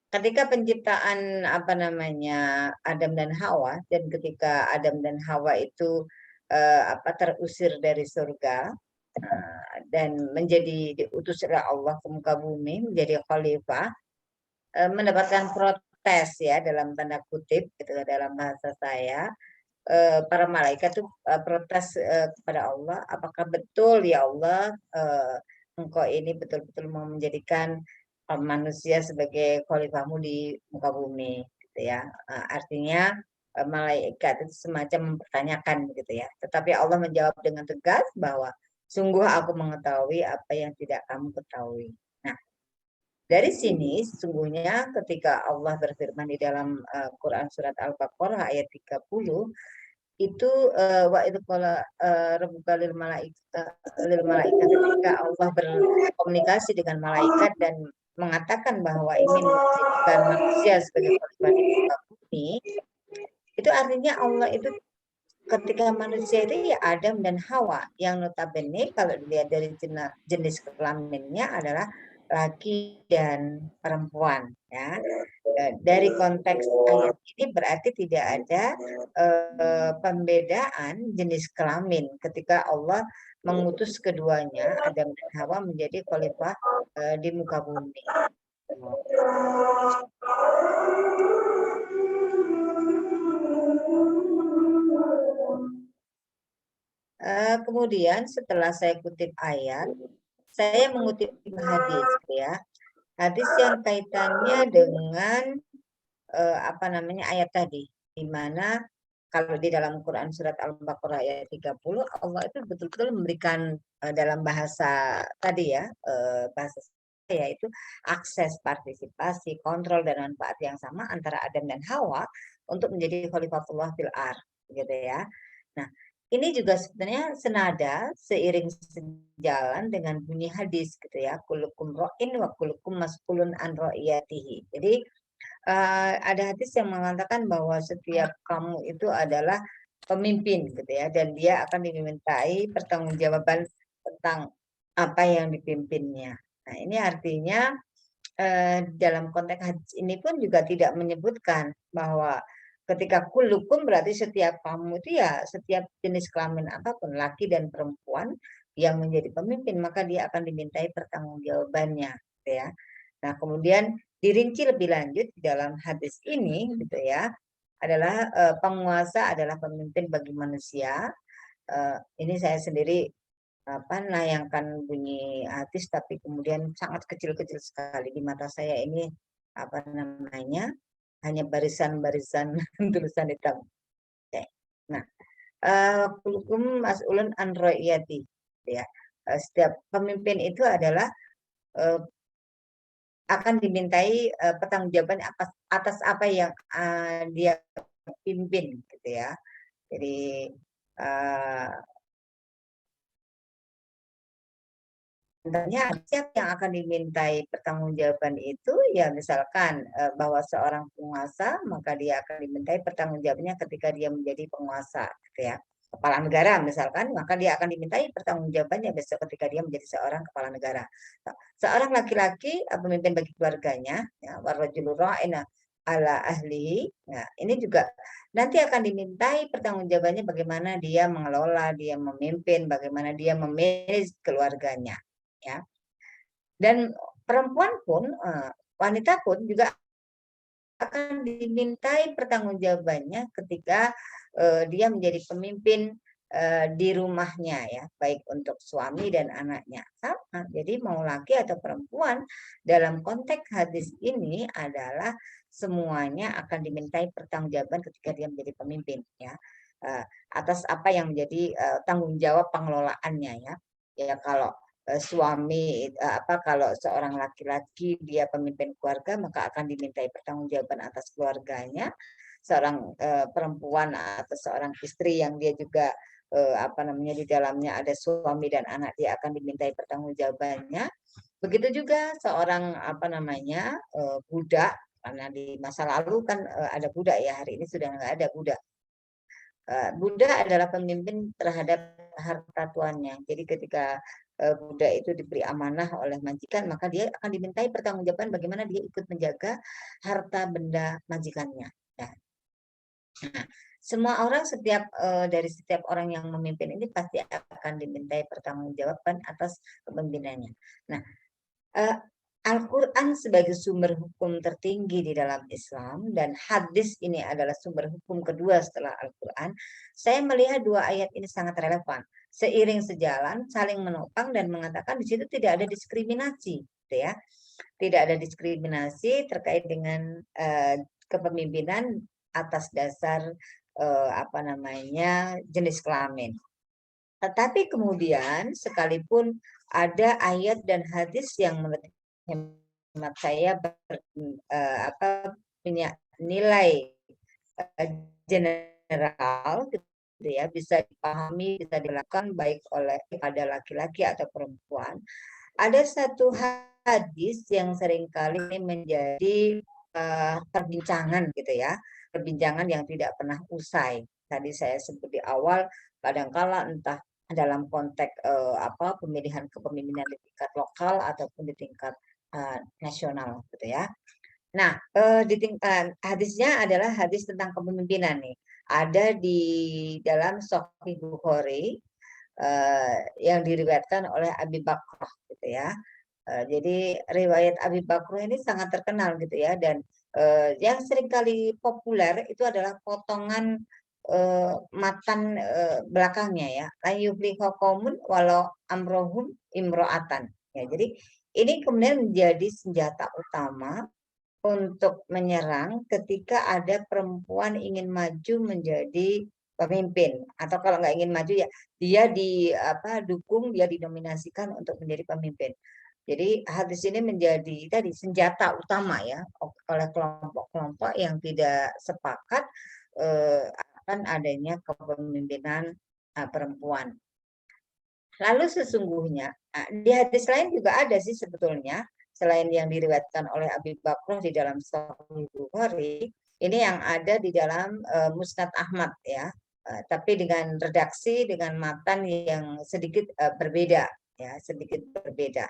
ketika penciptaan Adam dan Hawa, dan ketika Adam dan Hawa itu terusir dari surga dan menjadi diutus oleh Allah ke muka bumi menjadi khalifah, mendapatkan protes ya dalam tanda kutip gitu dalam bahasa saya. Para malaikat itu protes kepada Allah, apakah betul ya Allah engkau ini betul-betul mau menjadikan manusia sebagai khalifahmu di muka bumi gitu ya. Artinya malaikat itu semacam mempertanyakan gitu ya. Tetapi Allah menjawab dengan tegas bahwa sungguh aku mengetahui apa yang tidak kamu ketahui. Nah, dari sini sesungguhnya ketika Allah berfirman di dalam Quran surat Al-Baqarah ayat 30 itu wa itu qala rabbuka lil malaikati ketika Allah berkomunikasi dengan malaikat dan mengatakan bahwa ingin menjadikan manusia sebagai khalifah di muka bumi, itu artinya Allah itu ketika manusia itu ya Adam dan Hawa yang notabene kalau dilihat dari jenis kelaminnya adalah laki dan perempuan ya. Dari konteks ayat ini berarti tidak ada pembedaan jenis kelamin ketika Allah mengutus keduanya Adam dan Hawa menjadi khalifah di muka bumi. Kemudian setelah saya kutip ayat, saya mengutip hadis ya. Hadis yang kaitannya dengan ayat tadi, di mana kalau di dalam Quran surat Al-Baqarah ayat 30 Allah itu betul-betul memberikan dalam bahasa tadi ya, bahasa saya itu akses, partisipasi, kontrol dan manfaat yang sama antara Adam dan Hawa untuk menjadi khalifahullah fil ardh gitu ya. Nah, ini juga sebenarnya senada seiring sejalan dengan bunyi hadis gitu ya, kullukum ra'in wa kullukum mas'ulun an ra'iyatihi. Jadi ada hadis yang mengatakan bahwa setiap kamu itu adalah pemimpin gitu ya, dan dia akan dimintai pertanggungjawaban tentang apa yang dipimpinnya. Nah, ini artinya dalam konteks hadis ini pun juga tidak menyebutkan bahwa ketika kullukum berarti setiap kamu itu ya setiap jenis kelamin apapun, laki dan perempuan yang menjadi pemimpin, maka dia akan dimintai pertanggungjawabannya gitu ya. Nah, kemudian dirinci lebih lanjut di dalam hadis ini gitu ya, adalah penguasa adalah pemimpin bagi manusia. Ini saya sendiri menayangkan bunyi hadis tapi kemudian sangat kecil-kecil sekali di mata saya, ini hanya barisan-barisan tulisan hitam. Oke. Nah, kullukum mas'ulun an ra'iyati ya. Setiap pemimpin itu adalah akan dimintai pertanggungjawaban atas apa yang dia pimpin gitu ya. Jadi sebenarnya siapa yang akan dimintai pertanggungjawaban itu ya misalkan bahwa seorang penguasa maka dia akan dimintai pertanggungjawabannya ketika dia menjadi penguasa gitu ya. Kepala negara misalkan maka dia akan dimintai pertanggungjawabannya besok ketika dia menjadi seorang kepala negara. Seorang laki-laki pemimpin bagi keluarganya ya, warajulu ra'ina ala ahlihi. Nah, ini juga nanti akan dimintai pertanggungjawabannya bagaimana dia mengelola, dia memimpin, bagaimana dia memanage keluarganya. Ya. Dan perempuan pun, wanita pun juga akan dimintai pertanggungjawabannya ketika dia menjadi pemimpin di rumahnya ya, baik untuk suami dan anaknya. Sama, jadi mau laki atau perempuan dalam konteks hadis ini adalah semuanya akan dimintai pertanggungjawaban ketika dia menjadi pemimpin ya, atas apa yang menjadi tanggung jawab pengelolaannya ya. Ya kalau suami kalau seorang laki-laki dia pemimpin keluarga maka akan dimintai pertanggungjawaban atas keluarganya. Seorang perempuan atau seorang istri yang dia juga di dalamnya ada suami dan anak, dia akan dimintai pertanggungjawabannya. Begitu juga seorang budak, karena di masa lalu kan ada budak ya, hari ini sudah nggak ada budak. Budak adalah pemimpin terhadap harta tuannya. Jadi ketika budak itu diberi amanah oleh majikan, maka dia akan dimintai pertanggungjawaban bagaimana dia ikut menjaga harta benda majikannya. Nah, semua orang dari setiap orang yang memimpin ini pasti akan dimintai pertanggungjawaban atas kepemimpinannya. Nah, Al-Quran sebagai sumber hukum tertinggi di dalam Islam dan hadis ini adalah sumber hukum kedua setelah Al-Quran. Saya melihat dua ayat ini sangat relevan. Seiring sejalan, saling menopang dan mengatakan di situ tidak ada diskriminasi, gitu ya. Tidak ada diskriminasi terkait dengan kepemimpinan atas dasar jenis kelamin. Tetapi kemudian sekalipun ada ayat dan hadis yang menurut hemat saya punya nilai general gitu ya, bisa dipahami, bisa dilakukan baik oleh pada laki-laki atau perempuan. Ada satu hadis yang seringkali menjadi perbincangan gitu ya, perbincangan yang tidak pernah usai. Tadi saya sebut di awal, kadangkala entah dalam konteks pemilihan kepemimpinan di tingkat lokal ataupun di tingkat nasional gitu ya. Nah, hadisnya adalah hadis tentang kepemimpinan nih. Ada di dalam Sahih Bukhari yang diriwayatkan oleh Abi Bakrah gitu ya. Jadi riwayat Abi Bakrah ini sangat terkenal gitu ya, dan yang seringkali populer itu adalah potongan matan belakangnya ya, la yuflihu qaumun walau amrohum imro'atan. Ya, jadi ini kemudian menjadi senjata utama untuk menyerang ketika ada perempuan ingin maju menjadi pemimpin, atau kalau nggak ingin maju ya dia dukung, dia dinominasikan untuk menjadi pemimpin. Jadi hadis ini menjadi tadi senjata utama ya oleh kelompok-kelompok yang tidak sepakat akan adanya kepemimpinan perempuan. Lalu sesungguhnya di hadis lain juga ada sih sebetulnya, selain yang diriwayatkan oleh Abi Bakrah di dalam Sahih Bukhari, ini yang ada di dalam Musnad Ahmad ya, tapi dengan redaksi dengan matan yang sedikit berbeda ya, sedikit berbeda.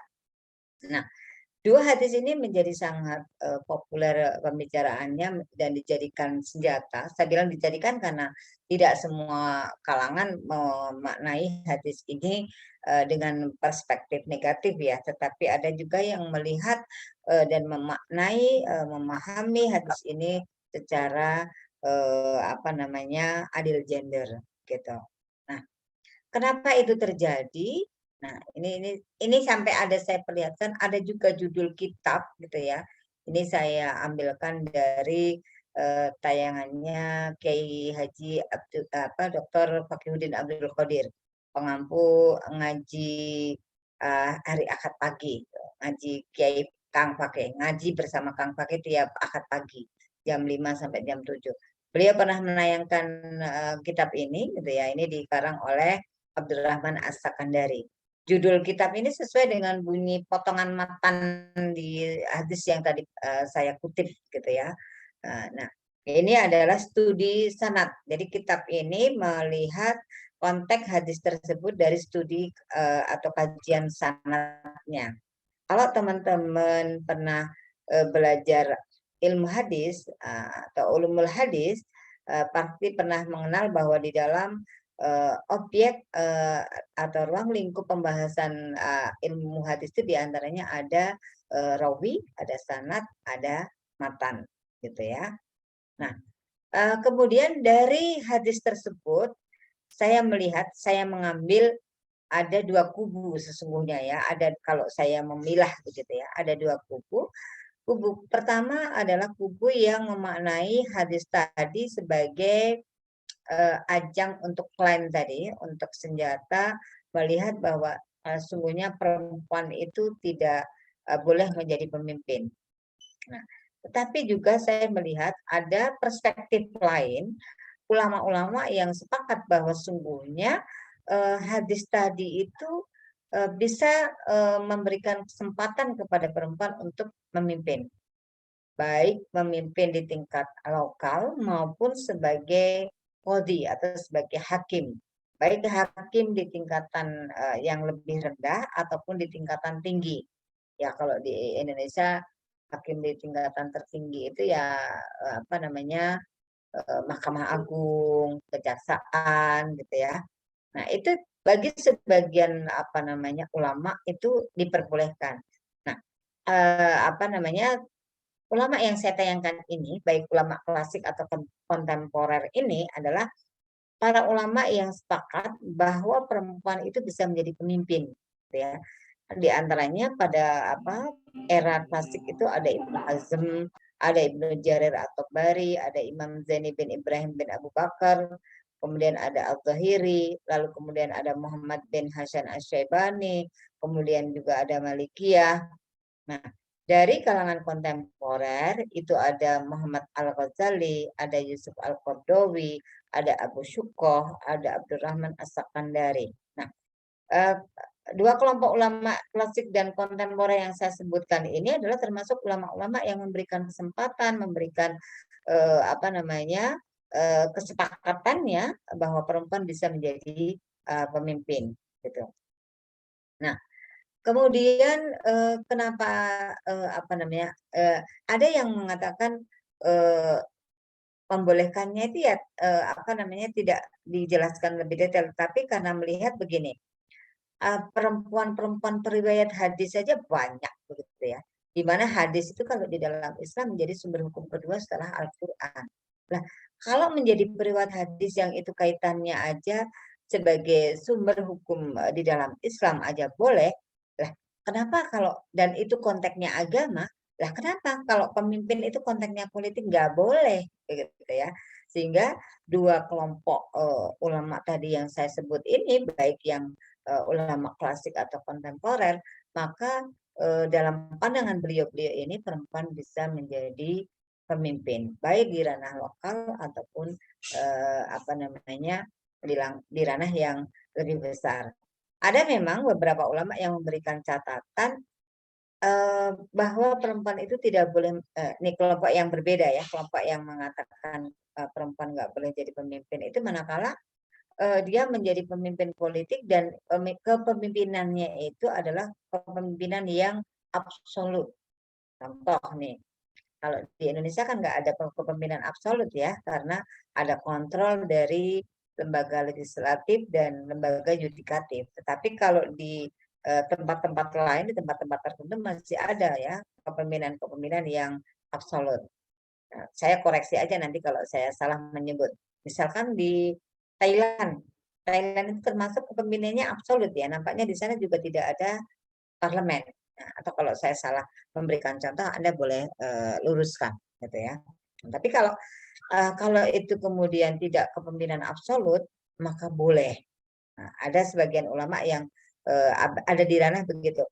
Nah, dua hadis ini menjadi sangat populer pembicaraannya dan dijadikan senjata. Saya bilang dijadikan karena tidak semua kalangan memaknai hadis ini dengan perspektif negatif ya, tetapi ada juga yang melihat dan memaknai, memahami hadis ini secara adil gender gitu. Nah, kenapa itu terjadi? Nah, ini sampai ada saya perlihatkan ada juga judul kitab gitu ya. Ini saya ambilkan dari tayangannya Kiai Haji Dr. Fakihudin Abdul Qadir, pengampu ngaji hari Ahad pagi, ngaji Kiai Kang Fakih, ngaji bersama Kang Fakih tiap Ahad pagi jam 5 sampai jam 7. Beliau pernah menayangkan kitab ini gitu ya. Ini dikarang oleh Abdurrahman As-Sakandari. Judul kitab ini sesuai dengan bunyi potongan matan di hadis yang tadi saya kutip gitu ya. Nah, ini adalah studi sanad. Jadi kitab ini melihat konteks hadis tersebut dari studi atau kajian sanadnya. Kalau teman-teman pernah belajar ilmu hadis atau ulumul hadis, pasti pernah mengenal bahwa di dalam objek atau ruang lingkup pembahasan ilmu hadis itu diantaranya ada rawi, ada sanad, ada matan. gitu ya. Nah, kemudian dari hadis tersebut saya mengambil ada dua kubu sesungguhnya ya. Ada, kalau saya memilah begitu ya, ada dua kubu. Kubu pertama adalah kubu yang memaknai hadis tadi sebagai ajang untuk klaim tadi, untuk senjata, melihat bahwa sungguhnya perempuan itu tidak boleh menjadi pemimpin. Nah, tetapi juga saya melihat ada perspektif lain, ulama-ulama yang sepakat bahwa sungguhnya hadis tadi itu bisa memberikan kesempatan kepada perempuan untuk memimpin, baik memimpin di tingkat lokal maupun sebagai qadhi atau sebagai hakim, baik hakim di tingkatan yang lebih rendah ataupun di tingkatan tinggi. Ya kalau di Indonesia hakim di tingkatan tertinggi itu ya apa namanya Mahkamah Agung, Kejaksaan gitu ya. Nah, itu bagi sebagian apa namanya ulama itu diperbolehkan. Nah, apa namanya ulama yang saya tayangkan ini, baik ulama klasik atau kontemporer ini adalah para ulama yang sepakat bahwa perempuan itu bisa menjadi pemimpin, gitu ya. Di antaranya pada era klasik itu ada Ibnu Hazm, ada Ibnu Jarir at-Tabari, ada Imam Zaini bin Ibrahim bin Abu Bakar, kemudian ada Al-Zahiri, lalu kemudian ada Muhammad bin Hasan Asy-Syaibani, kemudian juga ada Malikiyah. Nah, dari kalangan kontemporer itu ada Muhammad Al-Ghazali, ada Yusuf Al-Qardawi, ada Abu Syukoh, ada Abdurrahman As-Sakandari. Nah, dua kelompok ulama klasik dan kontemporer yang saya sebutkan ini adalah termasuk ulama-ulama yang memberikan kesempatan, memberikan kesepakatannya bahwa perempuan bisa menjadi pemimpin, gitu. Nah, kemudian kenapa ada yang mengatakan membolehkannya itu ya tidak dijelaskan lebih detail, tapi karena melihat begini, perempuan-perempuan periwayat hadis saja banyak begitu ya. Di mana hadis itu kalau di dalam Islam menjadi sumber hukum kedua setelah Al-Qur'an. Nah, kalau menjadi periwayat hadis yang itu kaitannya aja sebagai sumber hukum di dalam Islam aja boleh, lah kenapa kalau dan itu konteksnya agama, lah kenapa kalau pemimpin itu konteksnya politik nggak boleh gitu ya. Sehingga dua kelompok ulama tadi yang saya sebut ini, baik yang ulama klasik atau kontemporer, maka dalam pandangan beliau-beliau ini perempuan bisa menjadi pemimpin, baik di ranah lokal ataupun di ranah yang lebih besar. Ada memang beberapa ulama yang memberikan catatan bahwa perempuan itu tidak boleh, ini kelompok yang berbeda ya, kelompok yang mengatakan perempuan nggak boleh jadi pemimpin itu manakala dia menjadi pemimpin politik dan kepemimpinannya itu adalah kepemimpinan yang absolut. Contoh nih, kalau di Indonesia kan nggak ada kepemimpinan absolut ya, karena ada kontrol dari lembaga legislatif dan lembaga yudikatif. Tetapi kalau di tempat-tempat lain, di tempat-tempat tertentu masih ada ya kepemimpinan yang absolut. Nah, saya koreksi aja nanti kalau saya salah menyebut. Misalkan di Thailand itu termasuk kepemimpinannya absolut ya. Nampaknya di sana juga tidak ada parlemen. Nah, atau kalau saya salah memberikan contoh, Anda boleh luruskan, gitu ya. Tapi kalau itu kemudian tidak kepemimpinan absolut, maka boleh. Nah, ada sebagian ulama yang ada di ranah begitu,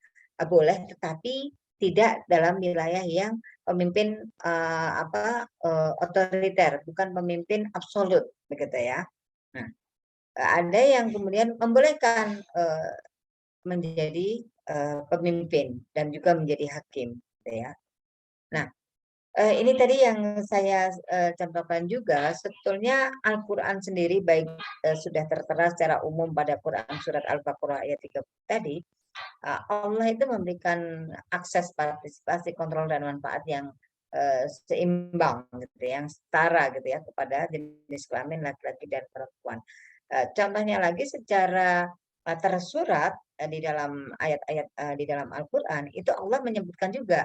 boleh, tetapi tidak dalam wilayah yang pemimpin otoriter, bukan pemimpin absolut, begitu ya. Nah, ada yang kemudian membolehkan menjadi pemimpin dan juga menjadi hakim, gitu ya. Nah, ini tadi yang saya contohkan juga, sebetulnya Al-Quran sendiri baik sudah tertera secara umum pada Quran surat Al-Baqarah ayat 30 tadi, Allah itu memberikan akses partisipasi, kontrol dan manfaat yang seimbang gitu, yang setara gitu ya kepada jenis kelamin laki-laki dan perempuan. Contohnya lagi secara tersurat di dalam ayat-ayat di dalam Al-Quran itu Allah menyebutkan juga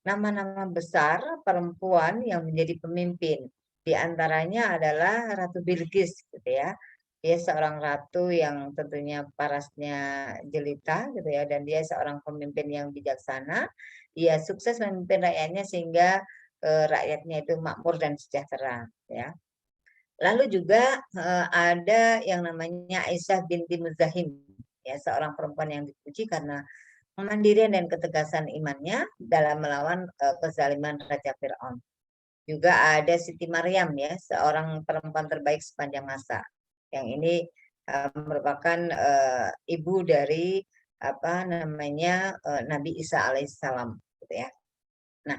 nama-nama besar perempuan yang menjadi pemimpin. Di antaranya adalah Ratu Bilqis gitu ya. Dia seorang ratu yang tentunya parasnya jelita gitu ya, dan dia seorang pemimpin yang bijaksana. Dia sukses memimpin rakyatnya sehingga rakyatnya itu makmur dan sejahtera ya. Lalu juga ada yang namanya Aisyah binti Muzahim ya, seorang perempuan yang dipuji karena kemandirian dan ketegasan imannya dalam melawan kezaliman Raja Fir'aun. Juga ada Siti Maryam ya, seorang perempuan terbaik sepanjang masa. Yang ini merupakan ibu dari apa namanya Nabi Isa alaihissalam gitu ya. Nah,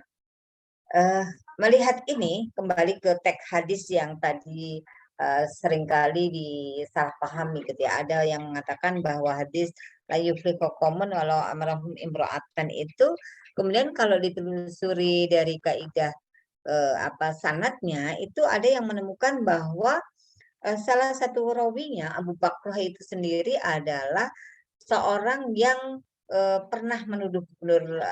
melihat ini kembali ke teks hadis yang tadi seringkali disalahpahami gitu ya. Ada yang mengatakan bahwa hadis la yuflihu qaumun walau amrahum imra'atan itu kemudian kalau ditelusuri dari kaidah sanadnya itu ada yang menemukan bahwa salah satu rawinya Abu Bakrah itu sendiri adalah seorang yang pernah menuduh gubernur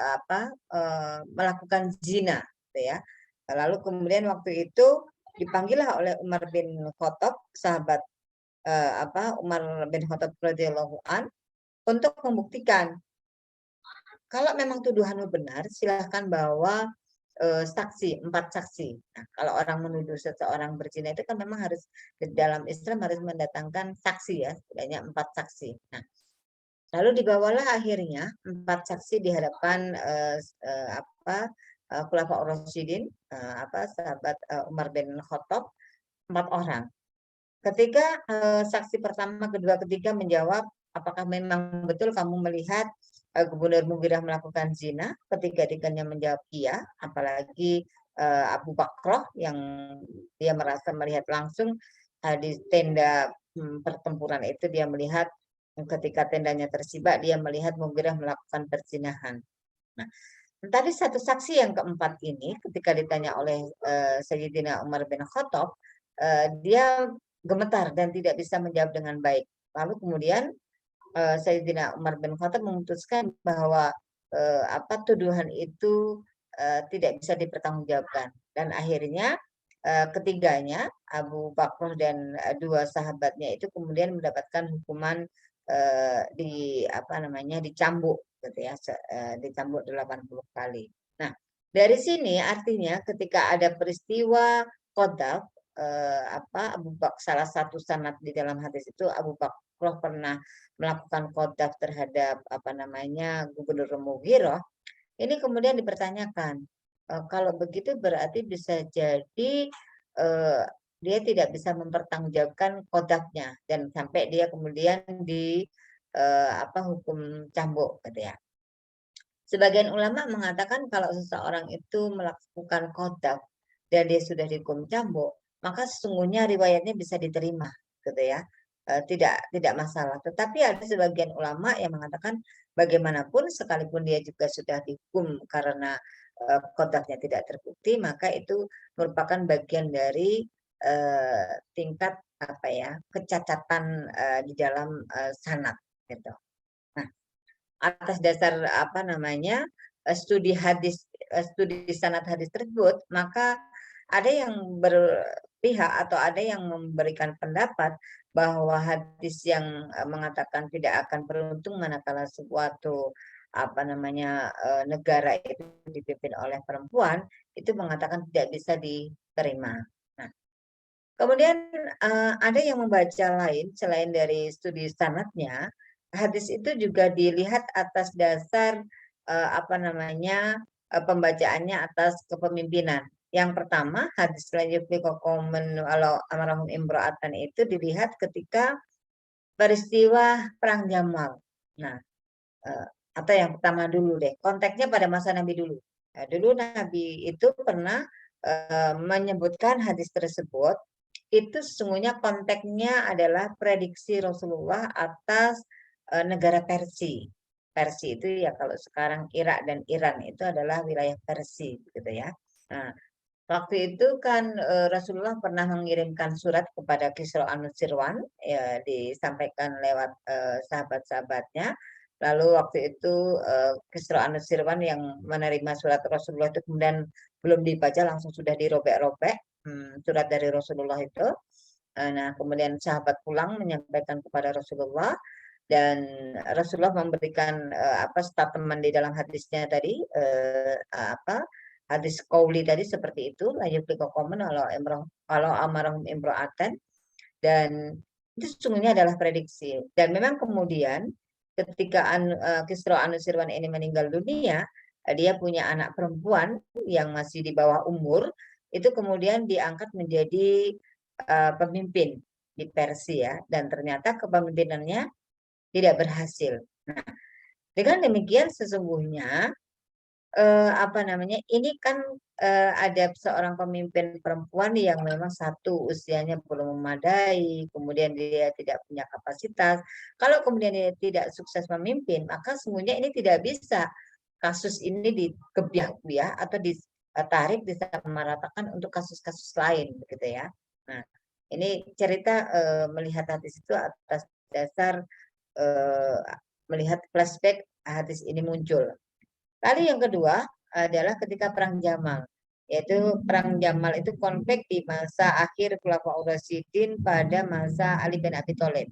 melakukan zina gitu ya. Lalu kemudian waktu itu dipanggillah oleh Umar bin Khattab, sahabat Umar bin Khattab radhiyallahu an, untuk membuktikan kalau memang tuduhanmu benar, silahkan bawa saksi, 4 saksi. Nah, kalau orang menuduh seseorang berzina itu kan memang harus dalam Islam harus mendatangkan saksi ya, setidaknya 4 saksi. Nah, lalu dibawalah akhirnya 4 saksi di hadapan Khulafaur Rasyidin, sahabat Umar bin Khattab, 4 orang. Ketika saksi pertama, kedua, ketiga menjawab, apakah memang betul kamu melihat Gubernur Mughirah melakukan zina? Ketiga-tiganya menjawab iya, apalagi Abu Bakrah yang dia merasa melihat langsung di tenda pertempuran itu, dia melihat ketika tendanya tersibak, dia melihat Mughirah melakukan perzinahan. Nah, tadi satu saksi yang keempat ini ketika ditanya oleh Sayyidina Umar bin Khattab, dia gemetar dan tidak bisa menjawab dengan baik. Lalu kemudian Sayyidina Umar bin Khattab memutuskan bahwa tuduhan itu tidak bisa dipertanggungjawabkan, dan akhirnya ketiganya Abu Bakrah dan 2 sahabatnya itu kemudian mendapatkan hukuman dicambuk gitu ya, dicambuk 80 kali. Nah, dari sini artinya ketika ada peristiwa qadzaf, Abu Bakar, salah satu sanad di dalam hadis itu Abu Bakrah pernah melakukan qadzaf terhadap Gubernur Mughirah, ini kemudian dipertanyakan. Kalau begitu berarti bisa jadi dia tidak bisa mempertanggungjawabkan qadzafnya dan sampai dia kemudian hukum cambuk gitu ya. Sebagian ulama mengatakan kalau seseorang itu melakukan qadzaf dan dia sudah dihukum cambuk, maka sesungguhnya riwayatnya bisa diterima gitu ya. Tidak masalah. Tetapi ada sebagian ulama yang mengatakan bagaimanapun sekalipun dia juga sudah dihukum karena qadzafnya tidak terbukti, maka itu merupakan bagian dari tingkat kecacatan di dalam sanad gitu. Nah, atas dasar studi sanad hadis tersebut, maka ada yang berpihak atau ada yang memberikan pendapat bahwa hadis yang mengatakan tidak akan beruntung manakala suatu negara itu dipimpin oleh perempuan, itu mengatakan tidak bisa diterima. Nah, kemudian ada yang membaca lain selain dari studi sanadnya, hadis itu juga dilihat atas dasar pembacaannya atas kepemimpinan. Yang pertama, hadis la yuflihu qaumun walau amrahum imra'atan itu dilihat ketika peristiwa perang Jamal. Nah, atau yang pertama dulu deh, konteksnya pada masa Nabi dulu. Nah, dulu Nabi itu pernah menyebutkan hadis tersebut, itu sesungguhnya konteksnya adalah prediksi Rasulullah atas negara Persia. Persia itu ya kalau sekarang Irak dan Iran itu adalah wilayah Persia gitu ya. Nah, waktu itu kan Rasulullah pernah mengirimkan surat kepada Kisra an-Nusirwan, ya, disampaikan lewat sahabat-sahabatnya Lalu waktu itu Kisra Anusirwan yang menerima surat Rasulullah itu kemudian belum dibaca langsung sudah dirobek-robek surat dari Rasulullah itu. Nah, kemudian sahabat pulang menyampaikan kepada Rasulullah dan Rasulullah memberikan statement di dalam hadisnya tadi hadis qauli tadi seperti itu, la yufiqu qauman kalau amarahum imra'atan, dan itu sesungguhnya adalah prediksi. Dan memang kemudian ketika Kisra Anusirwan ini meninggal dunia, dia punya anak perempuan yang masih di bawah umur, itu kemudian diangkat menjadi pemimpin di Persia, dan ternyata kepemimpinannya tidak berhasil. Nah, dengan demikian sesungguhnya ini kan ada seorang pemimpin perempuan yang memang satu usianya belum memadai, kemudian dia tidak punya kapasitas. Kalau kemudian dia tidak sukses memimpin, maka semuanya ini tidak bisa kasus ini dikebiak-biak atau ditarik disamaratakan untuk kasus-kasus lain, begitu ya. Nah, ini cerita melihat hadis itu atas dasar melihat flashback hadis ini muncul. Lalu yang kedua adalah ketika Perang Jamal, yaitu Perang Jamal itu konflik di masa akhir Khulafaur Rasyidin pada masa Ali bin Abi Thalib.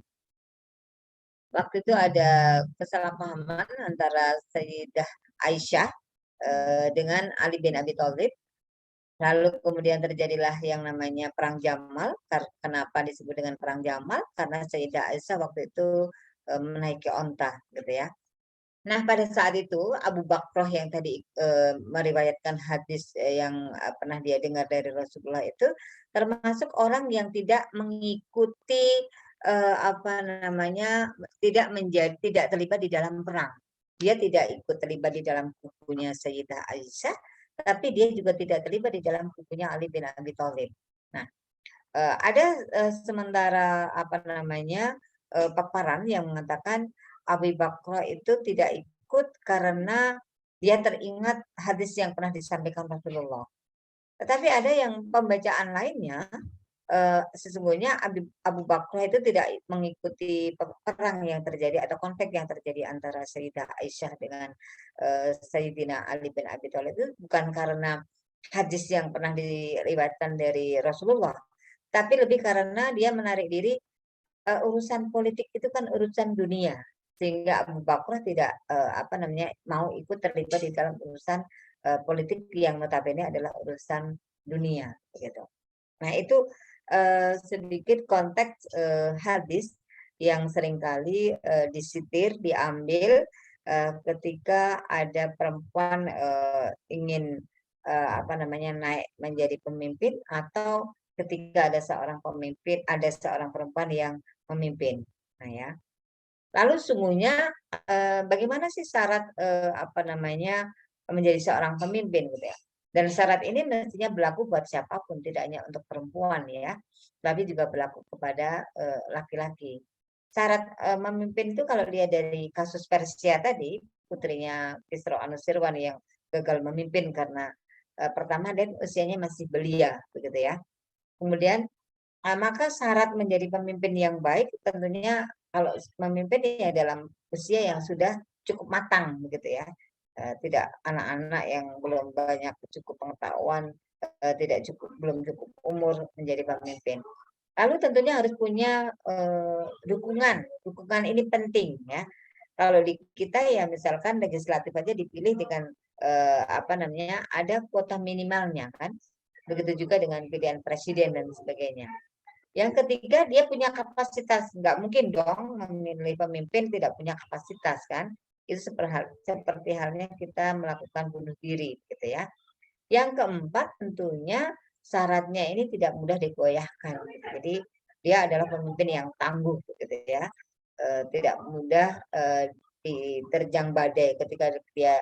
Waktu itu ada kesalahpahaman antara Sayyidah Aisyah dengan Ali bin Abi Thalib. Lalu kemudian terjadilah yang namanya Perang Jamal. Kenapa disebut dengan Perang Jamal? Karena Sayyidah Aisyah waktu itu menaiki onta, gitu ya. Nah, pada saat itu Abu Bakrah yang tadi meriwayatkan hadis yang pernah dia dengar dari Rasulullah itu termasuk orang yang tidak mengikuti tidak terlibat di dalam perang. Dia tidak ikut terlibat di dalam kubunya Sayyidah Aisyah, tapi dia juga tidak terlibat di dalam kubunya Ali bin Abi Thalib. Nah, ada sementara paparan yang mengatakan Abu Bakar itu tidak ikut karena dia teringat hadis yang pernah disampaikan Rasulullah. Tetapi ada yang pembacaan lainnya, sesungguhnya Abu Bakar itu tidak mengikuti perang yang terjadi atau konflik yang terjadi antara Sayyidah Aisyah dengan Sayyidina Ali bin Abi Thalib itu bukan karena hadis yang pernah diriwayatkan dari Rasulullah, tapi lebih karena dia menarik diri. Urusan politik itu kan urusan dunia, sehingga Abu Bakar tidak mau ikut terlibat di dalam urusan politik yang notabene adalah urusan dunia, gitu. Nah, itu sedikit konteks hadis yang seringkali disitir, diambil ketika ada perempuan ingin naik menjadi pemimpin, atau ketika ada seorang pemimpin, ada seorang perempuan yang memimpin. Nah, ya. Lalu sungguhnya bagaimana sih syarat menjadi seorang pemimpin, gitu ya? Dan syarat ini mestinya berlaku buat siapapun, tidak hanya untuk perempuan ya, tapi juga berlaku kepada laki-laki. Syarat memimpin itu kalau dia dari kasus Persia tadi, putrinya Kisra Anusirwan yang gagal memimpin karena pertama dia usianya masih belia, begitu ya. Kemudian maka syarat menjadi pemimpin yang baik tentunya kalau memimpin ya dalam usia yang sudah cukup matang, begitu ya. Tidak anak-anak yang belum banyak cukup pengetahuan, belum cukup umur menjadi pemimpin. Lalu tentunya harus punya dukungan ini penting ya. Kalau di kita ya misalkan legislatif aja dipilih dengan ada kuota minimalnya kan. Begitu juga dengan pilihan presiden dan sebagainya. Yang ketiga, dia punya kapasitas. Nggak mungkin dong memilih pemimpin tidak punya kapasitas kan. Itu seperti halnya kita melakukan bunuh diri, gitu ya. Yang keempat, tentunya syaratnya ini tidak mudah digoyahkan. Jadi dia adalah pemimpin yang tangguh, gitu ya. Tidak mudah diterjang badai ketika dia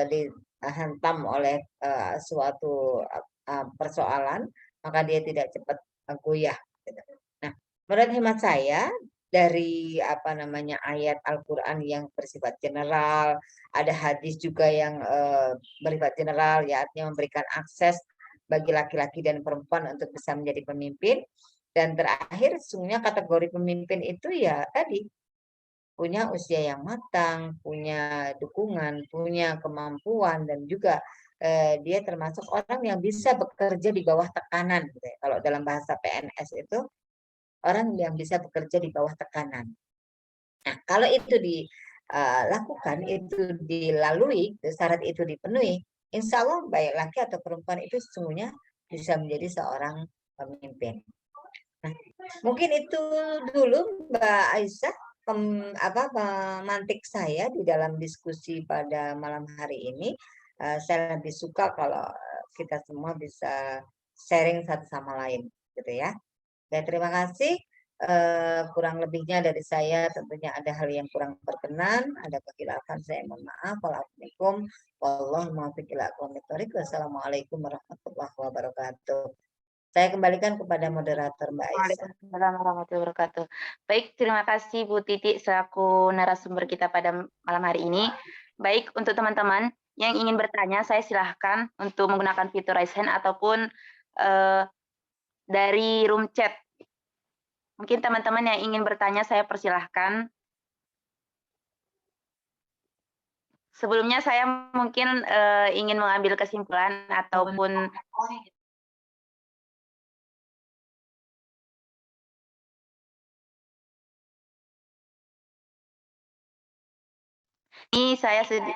dihantam oleh suatu persoalan, maka dia tidak cepat goyah. Nah, menurut hemat saya dari ayat Al-Qur'an yang bersifat general, ada hadis juga yang bersifat general, ya artinya memberikan akses bagi laki-laki dan perempuan untuk bisa menjadi pemimpin. Dan terakhir, sesungguhnya kategori pemimpin itu ya tadi punya usia yang matang, punya dukungan, punya kemampuan, dan juga dia termasuk orang yang bisa bekerja di bawah tekanan, gitu ya. Kalau dalam bahasa PNS itu orang yang bisa bekerja di bawah tekanan. Nah, kalau itu dilakukan, itu dilalui, syarat itu dipenuhi, insya Allah baik laki atau perempuan itu sesungguhnya bisa menjadi seorang pemimpin. Nah, mungkin itu dulu Mbak Aisyah pemantik saya di dalam diskusi pada malam hari ini. Saya lebih suka kalau kita semua bisa sharing satu sama lain, gitu ya. Dan terima kasih. Kurang lebihnya dari saya tentunya ada hal yang kurang berkenan, ada kekhilafan, saya mohon maaf. Waalaikumsalam Wassalamualaikum warahmatullahi wabarakatuh. Saya kembalikan kepada moderator Mbak Aisyah. Waalaikumsalam warahmatullahi wabarakatuh. Baik, terima kasih Bu Titi selaku narasumber kita pada malam hari ini. Baik, untuk teman-teman yang ingin bertanya, saya silahkan untuk menggunakan fitur raise hand ataupun dari room chat. Mungkin teman-teman yang ingin bertanya, saya persilahkan. Sebelumnya saya mungkin ingin mengambil kesimpulan ataupun ini saya sedih.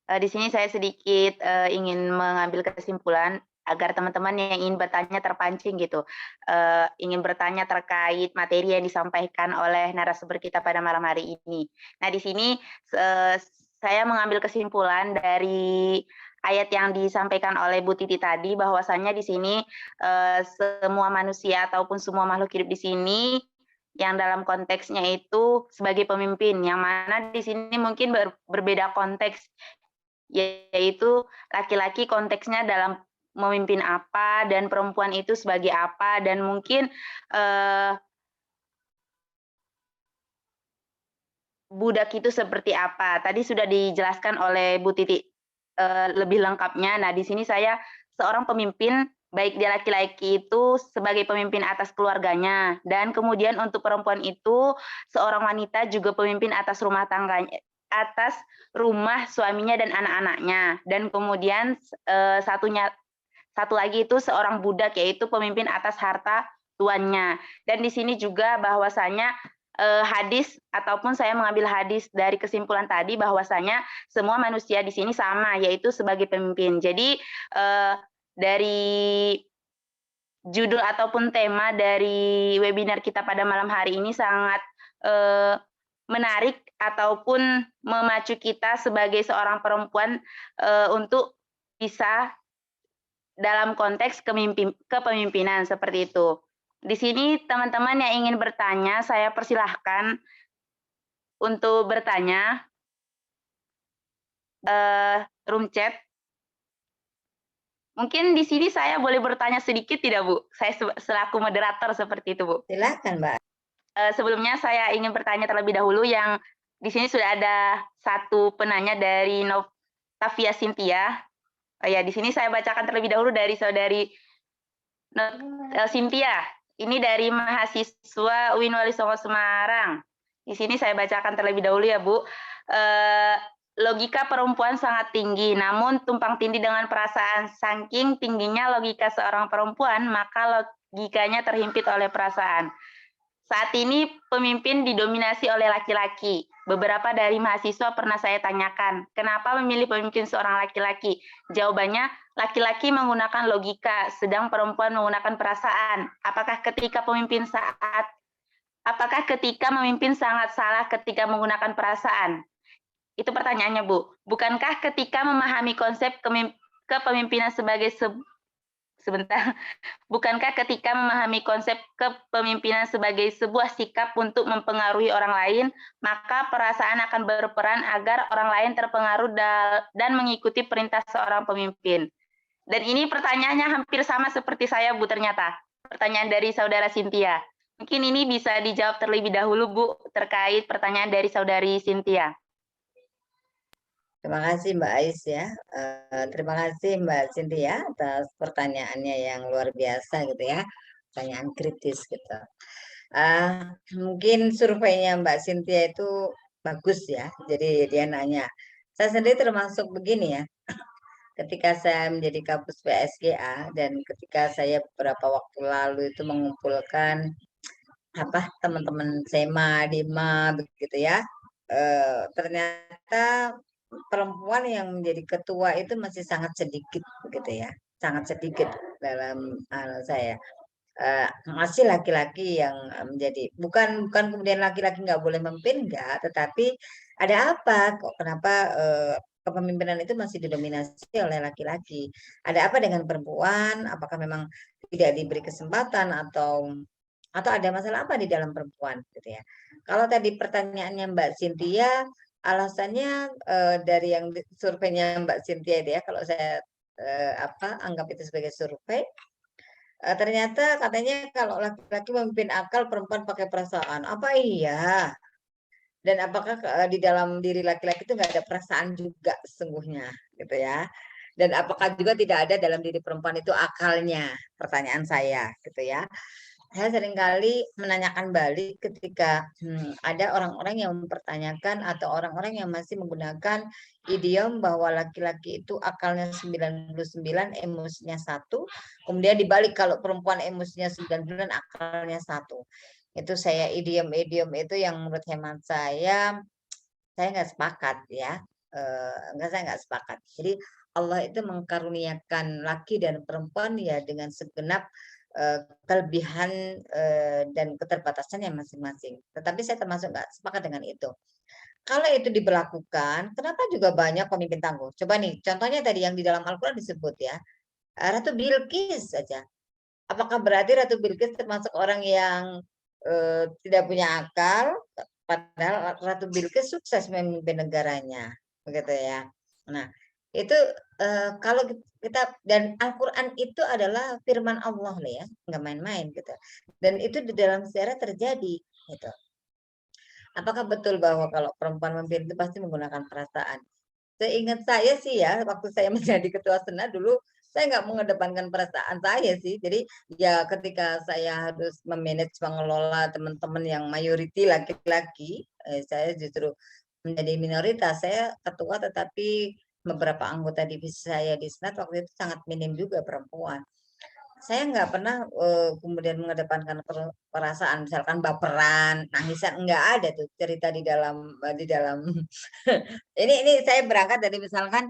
Di sini saya sedikit ingin mengambil kesimpulan agar teman-teman yang ingin bertanya terpancing gitu, ingin bertanya terkait materi yang disampaikan oleh narasumber kita pada malam hari ini. Nah, di sini saya mengambil kesimpulan dari ayat yang disampaikan oleh Bu Titi tadi, bahwasannya di sini semua manusia ataupun semua makhluk hidup di sini yang dalam konteksnya itu sebagai pemimpin, yang mana di sini mungkin berbeda konteks, yaitu laki-laki konteksnya dalam memimpin apa dan perempuan itu sebagai apa, dan mungkin budak itu seperti apa. Tadi sudah dijelaskan oleh Bu Titi lebih lengkapnya. Nah, di sini saya seorang pemimpin, baik dia laki-laki itu sebagai pemimpin atas keluarganya, dan kemudian untuk perempuan itu seorang wanita juga pemimpin atas rumah tangganya, atas rumah suaminya dan anak-anaknya, dan kemudian satu lagi itu seorang budak, yaitu pemimpin atas harta tuannya. Dan di sini juga bahwasanya hadis ataupun saya mengambil hadis dari kesimpulan tadi bahwasanya semua manusia di sini sama, yaitu sebagai pemimpin. Jadi dari judul ataupun tema dari webinar kita pada malam hari ini sangat menarik ataupun memacu kita sebagai seorang perempuan untuk bisa dalam konteks kepemimpinan seperti itu. Di sini teman-teman yang ingin bertanya, saya persilahkan untuk bertanya. Room chat. Mungkin di sini saya boleh bertanya sedikit tidak, Bu? Saya selaku moderator seperti itu, Bu. Silakan, Mbak. Sebelumnya saya ingin bertanya terlebih dahulu, yang di sini sudah ada satu penanya dari Novtavia Cynthia. Ya, di sini saya bacakan terlebih dahulu dari saudari Cynthia. Ini dari mahasiswa UIN Wali Songo Semarang. Di sini saya bacakan terlebih dahulu ya, Bu. Logika perempuan sangat tinggi, namun tumpang tindih dengan perasaan. Saking tingginya logika seorang perempuan, maka logikanya terhimpit oleh perasaan. Saat ini pemimpin didominasi oleh laki-laki. Beberapa dari mahasiswa pernah saya tanyakan, kenapa memilih pemimpin seorang laki-laki? Jawabannya, laki-laki menggunakan logika, sedang perempuan menggunakan perasaan. Apakah ketika memimpin sangat salah ketika menggunakan perasaan? Itu pertanyaannya, Bu. Bukankah ketika memahami konsep kepemimpinan sebagai Bukankah ketika memahami konsep kepemimpinan sebagai sebuah sikap untuk mempengaruhi orang lain, maka perasaan akan berperan agar orang lain terpengaruh dan mengikuti perintah seorang pemimpin? Dan ini pertanyaannya hampir sama seperti saya, Bu, ternyata. Pertanyaan dari saudara Cynthia. Mungkin ini bisa dijawab terlebih dahulu, Bu, terkait pertanyaan dari saudari Cynthia. Terima kasih Mbak Ais ya. Terima kasih Mbak Cynthia atas pertanyaannya yang luar biasa gitu ya. Pertanyaan kritis gitu. Mungkin surveinya Mbak Cynthia itu bagus ya. Jadi dia nanya. Saya sendiri termasuk begini ya. Ketika saya menjadi kapus PSGA dan ketika saya beberapa waktu lalu itu mengumpulkan teman-teman SEMA, DIMA begitu ya. Ternyata perempuan yang menjadi ketua itu masih sangat sedikit begitu ya. Sangat sedikit dalam saya. Masih laki-laki yang menjadi bukan kemudian laki-laki nggak boleh memimpin enggak, tetapi ada apa kok kenapa kepemimpinan itu masih didominasi oleh laki-laki? Ada apa dengan perempuan? Apakah memang tidak diberi kesempatan atau ada masalah apa di dalam perempuan gitu ya? Kalau tadi pertanyaannya Mbak Cynthia, alasannya dari yang surveinya Mbak Cynthia itu ya, kalau saya anggap itu sebagai survei, ternyata katanya kalau laki-laki memimpin akal, perempuan pakai perasaan. Apa iya? Dan apakah di dalam diri laki-laki itu nggak ada perasaan juga sesungguhnya, gitu ya? Dan apakah juga tidak ada dalam diri perempuan itu akalnya? Pertanyaan saya, gitu ya. Saya seringkali menanyakan balik ketika ada orang-orang yang mempertanyakan atau orang-orang yang masih menggunakan idiom bahwa laki-laki itu akalnya 99, emosinya 1. Kemudian dibalik kalau perempuan emosinya 99, akalnya 1. Itu saya idiom-idiom itu yang menurut hemat saya nggak sepakat ya. Saya nggak sepakat. Jadi Allah itu mengkaruniakan laki dan perempuan ya dengan segenap kelebihan dan keterbatasannya masing-masing. Tetapi saya termasuk nggak sepakat dengan itu. Kalau itu diberlakukan, kenapa juga banyak pemimpin tangguh? Coba nih, contohnya tadi yang di dalam Al-Quran disebut ya, Ratu Bilqis saja. Apakah berarti Ratu Bilqis termasuk orang yang tidak punya akal? Padahal Ratu Bilqis sukses memimpin negaranya, begitu ya. Nah, itu kalau kita dan Al-Quran itu adalah firman Allah loh ya, nggak main-main gitu. Dan itu di dalam sejarah terjadi gitu. Apakah betul bahwa kalau perempuan memimpin itu pasti menggunakan perasaan? Seingat saya sih ya, waktu saya menjadi ketua senat dulu, saya nggak mengedepankan perasaan saya sih. Jadi ya ketika saya harus memanage mengelola teman-teman yang mayoriti laki-laki, saya justru menjadi minoritas. Saya ketua tetapi beberapa anggota divisi saya di senat waktu itu sangat minim juga perempuan. Saya nggak pernah kemudian mengedepankan perasaan, misalkan baperan, nangisan, nggak ada tuh cerita di dalam ini saya berangkat dari misalkan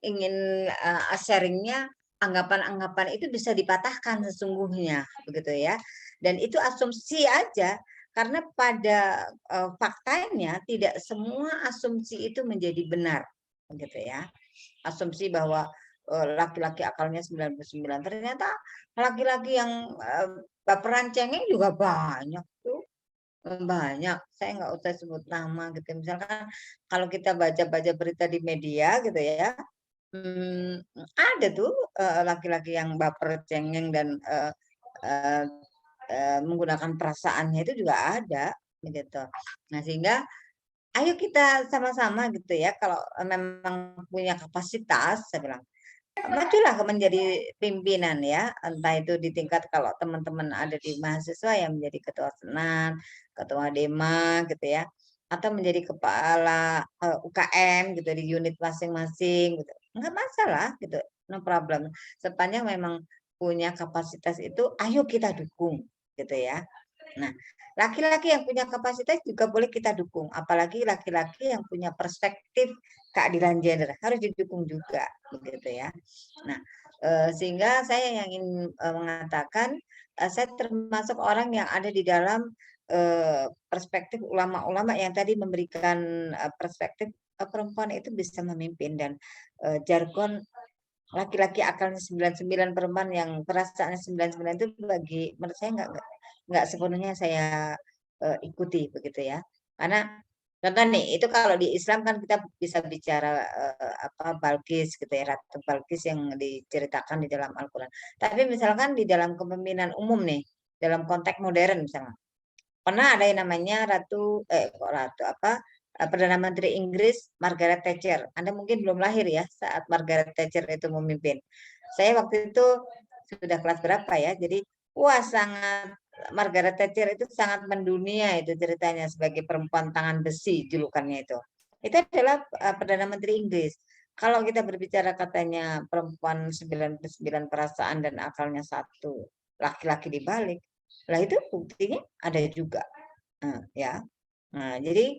ingin sharingnya anggapan-anggapan itu bisa dipatahkan sesungguhnya begitu ya. Dan itu asumsi aja karena pada faktanya tidak semua asumsi itu menjadi benar begitu ya. Asumsi bahwa laki-laki akalnya 99, ternyata laki-laki yang baperan cengeng juga banyak tuh. Banyak, saya nggak usah sebut nama gitu. Misalkan kalau kita baca-baca berita di media gitu ya, ada tuh laki-laki yang baper cengeng dan menggunakan perasaannya itu juga ada gitu. Nah sehingga ayo kita sama-sama gitu ya, kalau memang punya kapasitas, saya bilang majulah menjadi pimpinan ya, entah itu di tingkat kalau teman-teman ada di mahasiswa yang menjadi ketua senat, ketua DEMA gitu ya, atau menjadi kepala UKM gitu di unit masing-masing gitu. Enggak masalah gitu, no problem. Sepanjang memang punya kapasitas itu, ayo kita dukung gitu ya. Nah, laki-laki yang punya kapasitas juga boleh kita dukung, apalagi laki-laki yang punya perspektif keadilan gender harus didukung juga begitu ya. Nah, sehingga saya yang ingin mengatakan saya termasuk orang yang ada di dalam perspektif ulama-ulama yang tadi memberikan perspektif perempuan itu bisa memimpin dan jargon laki-laki akalnya 99, perempuan yang perasaannya 99 itu bagi menurut saya nggak sepenuhnya saya ikuti begitu ya. Karena contoh nih, itu kalau di Islam kan kita bisa bicara Balkis gitu ya, Ratu Balkis yang diceritakan di dalam Al-Quran. Tapi misalkan di dalam kepemimpinan umum nih, dalam konteks modern misalnya, pernah ada yang namanya Perdana Menteri Inggris Margaret Thatcher. Anda mungkin belum lahir ya saat Margaret Thatcher itu memimpin. Saya waktu itu sudah kelas berapa ya, jadi wah sangat Margaret Thatcher itu sangat mendunia itu ceritanya sebagai perempuan tangan besi julukannya itu. Itu adalah Perdana Menteri Inggris. Kalau kita berbicara katanya perempuan 99 perasaan dan akalnya satu, laki-laki di balik. Lah itu buktinya ada juga. Ya. Nah, jadi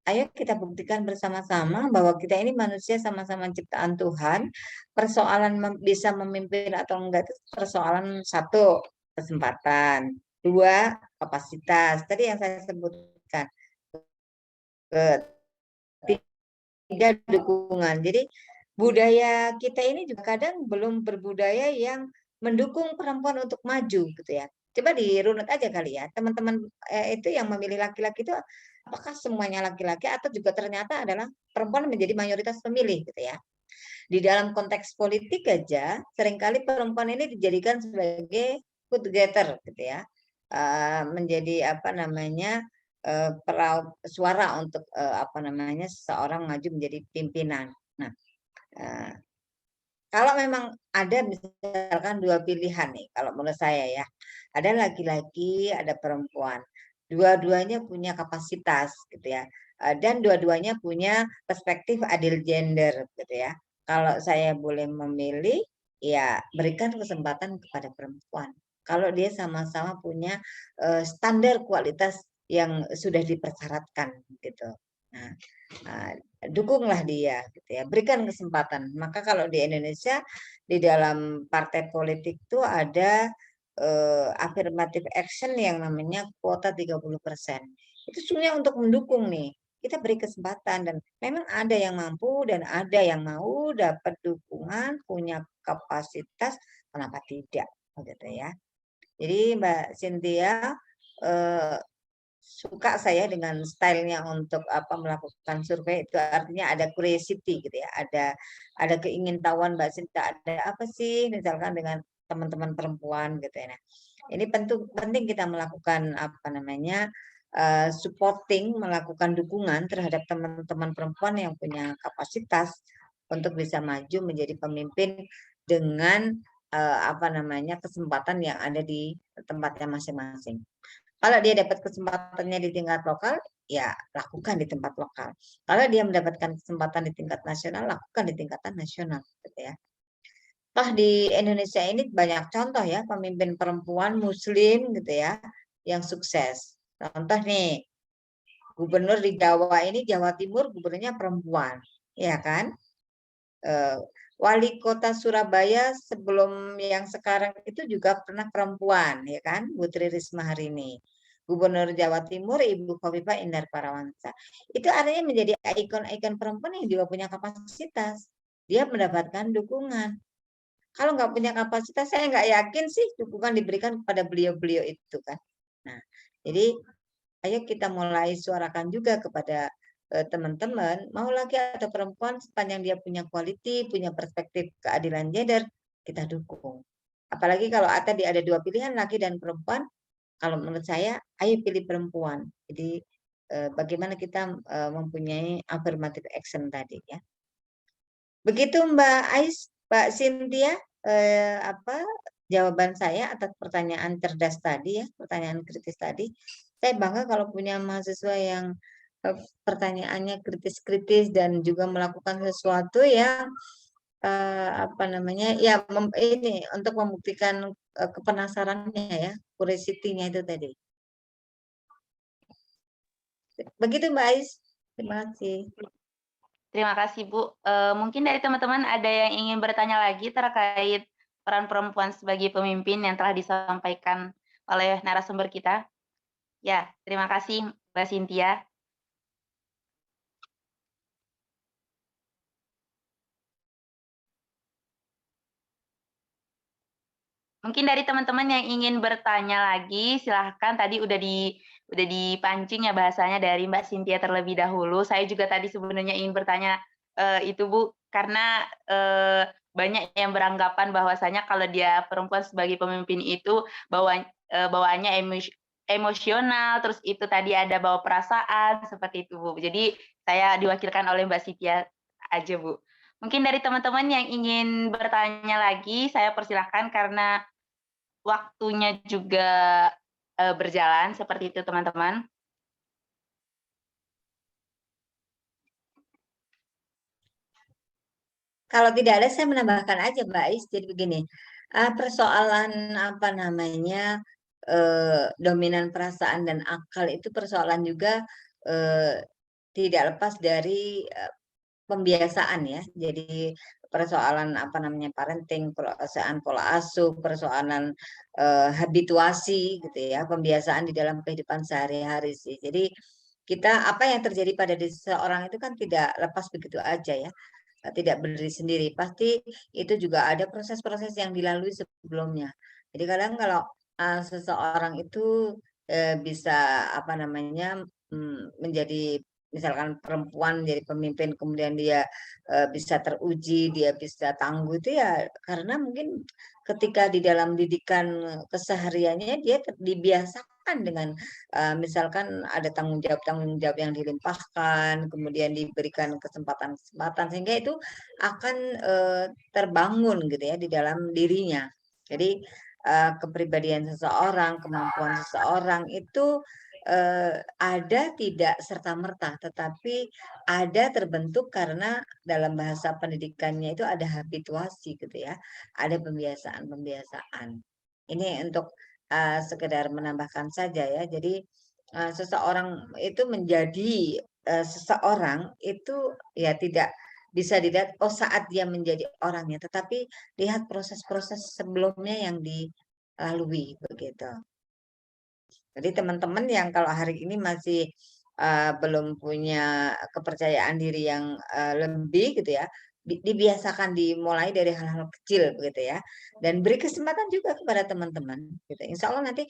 ayo kita buktikan bersama-sama bahwa kita ini manusia sama-sama ciptaan Tuhan. Persoalan bisa memimpin atau enggak itu persoalan satu, kesempatan. Dua, kapasitas. Tadi yang saya sebutkan. Tiga, dukungan. Jadi budaya kita ini juga kadang belum berbudaya yang mendukung perempuan untuk maju gitu ya. Coba dirunut aja kali ya, teman-teman itu yang memilih laki-laki itu apakah semuanya laki-laki atau juga ternyata adalah perempuan menjadi mayoritas pemilih gitu ya. Di dalam konteks politik aja seringkali perempuan ini dijadikan sebagai foot getter gitu ya. Menjadi apa namanya peraup suara untuk apa namanya seseorang maju menjadi pimpinan. Nah, kalau memang ada misalkan dua pilihan nih, kalau menurut saya ya, ada laki-laki, ada perempuan, dua-duanya punya kapasitas gitu ya, dan dua-duanya punya perspektif adil gender gitu ya. Kalau saya boleh memilih, ya berikan kesempatan kepada perempuan. Kalau dia sama-sama punya standar kualitas yang sudah dipersyaratkan gitu. Nah, dukunglah dia gitu ya, berikan kesempatan. Maka kalau di Indonesia di dalam partai politik itu ada affirmative action yang namanya kuota 30%. Itu sebenarnya untuk mendukung nih. Kita beri kesempatan dan memang ada yang mampu dan ada yang mau dapat dukungan, punya kapasitas, kenapa tidak gitu ya. Jadi Mbak Cynthia suka saya dengan stylenya untuk apa melakukan survei itu artinya ada curiosity gitu ya, ada keingintahuan Mbak Sinta ada apa sih misalkan dengan teman-teman perempuan gitu ya. Nah, ini penting kita melakukan apa namanya supporting, melakukan dukungan terhadap teman-teman perempuan yang punya kapasitas untuk bisa maju menjadi pemimpin dengan apa namanya kesempatan yang ada di tempatnya masing-masing. Kalau dia dapat kesempatannya di tingkat lokal, ya lakukan di tempat lokal. Kalau dia mendapatkan kesempatan di tingkat nasional, lakukan di tingkatan nasional, gitu ya. Toh di Indonesia ini banyak contoh ya pemimpin perempuan Muslim gitu ya yang sukses. Contoh nih, gubernur di Jawa ini Jawa Timur gubernurnya perempuan, ya kan? Wali kota Surabaya sebelum yang sekarang itu juga pernah perempuan, ya kan? Bu Tri Risma hari ini. Gubernur Jawa Timur Ibu Khofifah Indar Parawansa. Itu artinya menjadi ikon-ikon perempuan yang juga punya kapasitas. Dia mendapatkan dukungan. Kalau nggak punya kapasitas, saya nggak yakin sih dukungan diberikan kepada beliau-beliau itu kan. Nah, jadi ayo kita mulai suarakan juga kepada teman-teman, mau laki atau perempuan sepanjang dia punya quality, punya perspektif keadilan gender, kita dukung. Apalagi kalau tadi ada dua pilihan, laki dan perempuan, kalau menurut saya, ayo pilih perempuan. Jadi bagaimana kita mempunyai affirmative action tadi ya. Begitu Mbak Ais, Mbak Cynthia, apa jawaban saya atas pertanyaan cerdas tadi ya, pertanyaan kritis tadi. Saya bangga kalau punya mahasiswa yang pertanyaannya kritis-kritis dan juga melakukan sesuatu yang apa namanya ya ini untuk membuktikan kepenasarannya ya, curiosity-nya itu tadi. Begitu Mbak Ais, terima kasih. Terima kasih Bu. Mungkin dari teman-teman ada yang ingin bertanya lagi terkait peran perempuan sebagai pemimpin yang telah disampaikan oleh narasumber kita. Ya, terima kasih Mbak Cynthia. Mungkin dari teman-teman yang ingin bertanya lagi, silahkan. Tadi udah dipancing ya bahasanya dari Mbak Cynthia terlebih dahulu. Saya juga tadi sebenarnya ingin bertanya itu Bu, karena banyak yang beranggapan bahwasanya kalau dia perempuan sebagai pemimpin itu bawaannya emosional, terus itu tadi ada bawa perasaan, seperti itu Bu. Jadi saya diwakilkan oleh Mbak Sipia aja Bu. Mungkin dari teman-teman yang ingin bertanya lagi, saya persilahkan karena waktunya juga berjalan, seperti itu teman-teman. Kalau tidak ada, saya menambahkan aja Mbak Ais. Jadi begini, persoalan apa namanya dominan perasaan dan akal itu persoalan juga tidak lepas dari pembiasaan ya. Jadi persoalan apa namanya parenting, persoalan pola asuh, persoalan habituasi gitu ya, pembiasaan di dalam kehidupan sehari-hari sih. Jadi kita apa yang terjadi pada diri seseorang itu kan tidak lepas begitu aja ya, tidak berdiri sendiri. Pasti itu juga ada proses-proses yang dilalui sebelumnya. Jadi kadang kalau seseorang itu bisa apa namanya menjadi misalkan perempuan jadi pemimpin kemudian dia bisa teruji, dia bisa tangguh itu ya karena mungkin ketika di dalam didikan kesehariannya dia dibiasakan dengan misalkan ada tanggung jawab yang dilimpahkan, kemudian diberikan kesempatan-kesempatan sehingga itu akan terbangun gitu ya di dalam dirinya. Jadi kepribadian seseorang, kemampuan seseorang itu ada tidak serta-merta, tetapi ada terbentuk karena dalam bahasa pendidikannya itu ada habituasi gitu ya, ada pembiasaan-pembiasaan. Ini untuk sekedar menambahkan saja ya. Jadi seseorang itu menjadi seseorang itu ya tidak bisa dilihat oh saat dia menjadi orangnya, tetapi lihat proses-proses sebelumnya yang dilalui begitu. Jadi teman-teman yang kalau hari ini masih belum punya kepercayaan diri yang lebih gitu ya, dibiasakan dimulai dari hal-hal kecil begitu ya, dan beri kesempatan juga kepada teman-teman gitu. Insya Allah nanti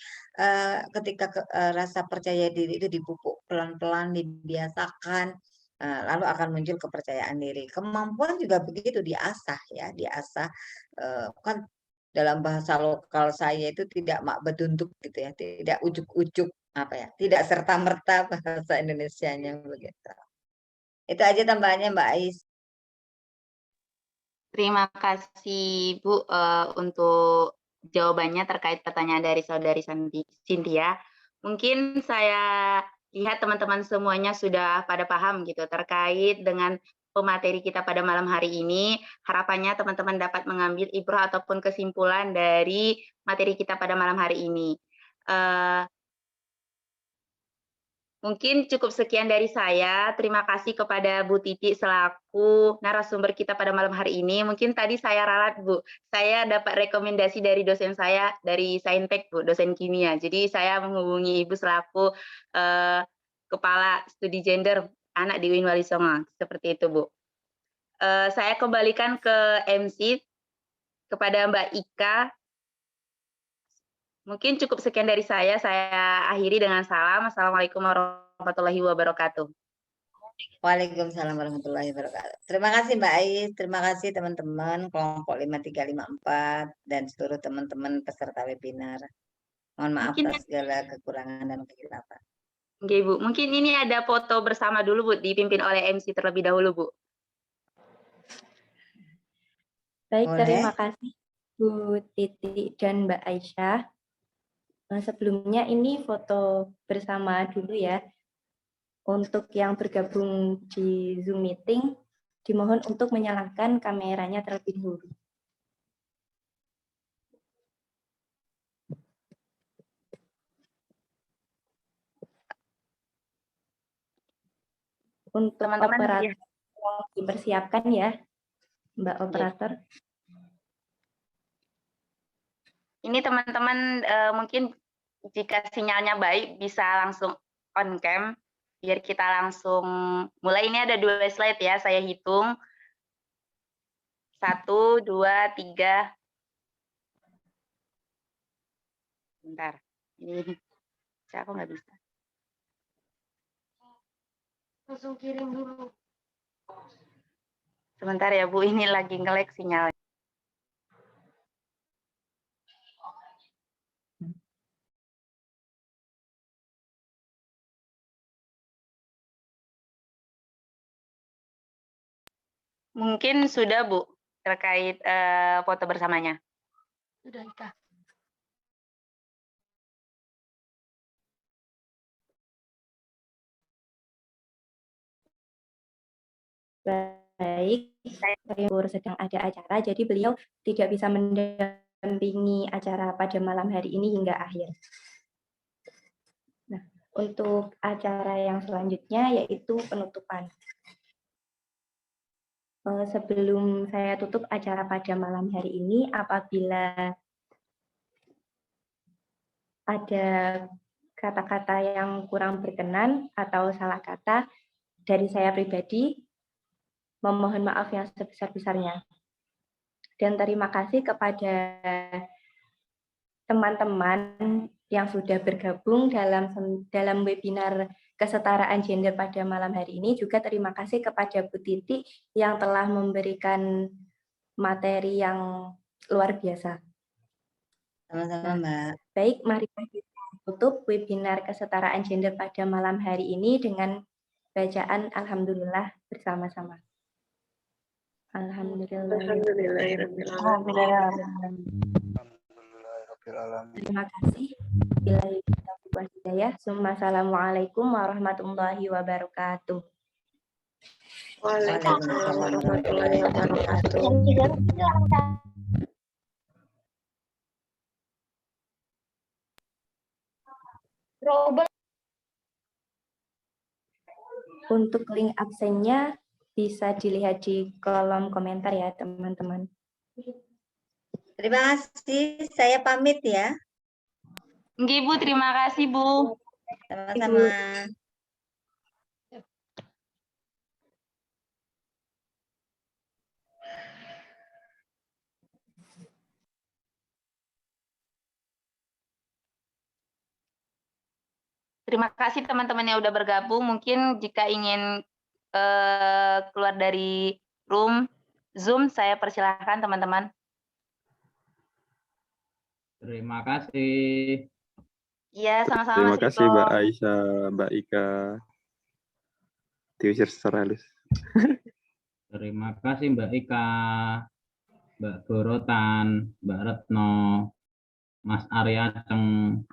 ketika rasa percaya diri itu dipupuk pelan-pelan, dibiasakan, lalu akan muncul kepercayaan diri. Kemampuan juga begitu diasah ya, diasah kan dalam bahasa lokal saya itu tidak mak betuntuk gitu ya, tidak ujuk-ujuk apa ya, tidak serta-merta bahasa Indonesianya begitu. Itu aja tambahannya Mbak Ais. Terima kasih Bu untuk jawabannya terkait pertanyaan dari saudari Cynthia. Mungkin saya lihat teman-teman semuanya sudah pada paham gitu terkait dengan pemateri kita pada malam hari ini. Harapannya teman-teman dapat mengambil ibrah ataupun kesimpulan dari materi kita pada malam hari ini. Mungkin cukup sekian dari saya. Terima kasih kepada Bu Titi selaku narasumber kita pada malam hari ini. Mungkin tadi saya ralat, Bu. Saya dapat rekomendasi dari dosen saya, dari Saintek, Bu, dosen kimia. Jadi saya menghubungi Ibu selaku Kepala Studi Gender Anak di UIN Wali Songo. Seperti itu, Bu. Saya kembalikan ke MC, kepada Mbak Ika. Mungkin cukup sekian dari saya akhiri dengan salam. Assalamualaikum warahmatullahi wabarakatuh. Waalaikumsalam warahmatullahi wabarakatuh. Terima kasih Mbak Ais, terima kasih teman-teman kelompok 5354 dan seluruh teman-teman peserta webinar. Mohon maaf atas segala kekurangan dan kekhilafan. Oke Bu, mungkin ini ada foto bersama dulu Bu, dipimpin oleh MC terlebih dahulu Bu. Baik, Boleh. terima kasih Bu Titi dan Mbak Aisyah. Sebelumnya ini foto bersama dulu ya. Untuk yang bergabung di Zoom meeting, dimohon untuk menyalakan kameranya terlebih dahulu. Untuk teman-teman operator dipersiapkan ya, Mbak Operator. Ini teman-teman mungkin jika sinyalnya baik bisa langsung on cam, biar kita langsung mulai. Ini ada 2 slide ya, saya hitung. 1, 2, 3. Bentar, ini saya kok nggak bisa. Langsung kirim dulu. Sebentar ya Bu, ini lagi nge-lag sinyal. Mungkin sudah, Bu, terkait foto bersamanya. Sudah, Ika. Baik, beliau sedang ada acara, jadi beliau tidak bisa mendampingi acara pada malam hari ini hingga akhir. Nah, untuk acara yang selanjutnya yaitu penutupan. Sebelum saya tutup acara pada malam hari ini, apabila ada kata-kata yang kurang berkenan atau salah kata dari saya pribadi, memohon maaf yang sebesar-besarnya. Dan terima kasih kepada teman-teman yang sudah bergabung dalam webinar kesetaraan gender pada malam hari ini. Juga terima kasih kepada Bu Titi yang telah memberikan materi yang luar biasa. Sama-sama, Mbak. Baik, mari kita tutup webinar kesetaraan gender pada malam hari ini dengan bacaan Alhamdulillah bersama-sama. Alhamdulillah. Terima kasih. Bila hidayah. Assalamualaikum warahmatullahi wabarakatuh. Waalaikumsalam warahmatullahi wabarakatuh. Untuk link absennya bisa dilihat di kolom komentar ya, teman-teman. Terima kasih, saya pamit ya. Nggih, Bu, terima kasih, Bu. Sama-sama. Terima kasih teman-teman yang udah bergabung. Mungkin jika ingin keluar dari room Zoom, saya persilahkan teman-teman. Terima kasih. Iya, sama-sama Terima Mas kasih Riko. Mbak Aisyah, Mbak Ika, diusir secara halus. Terima kasih Mbak Ika, Mbak Gorotan, Mbak Retno, Mas Arya Ceng,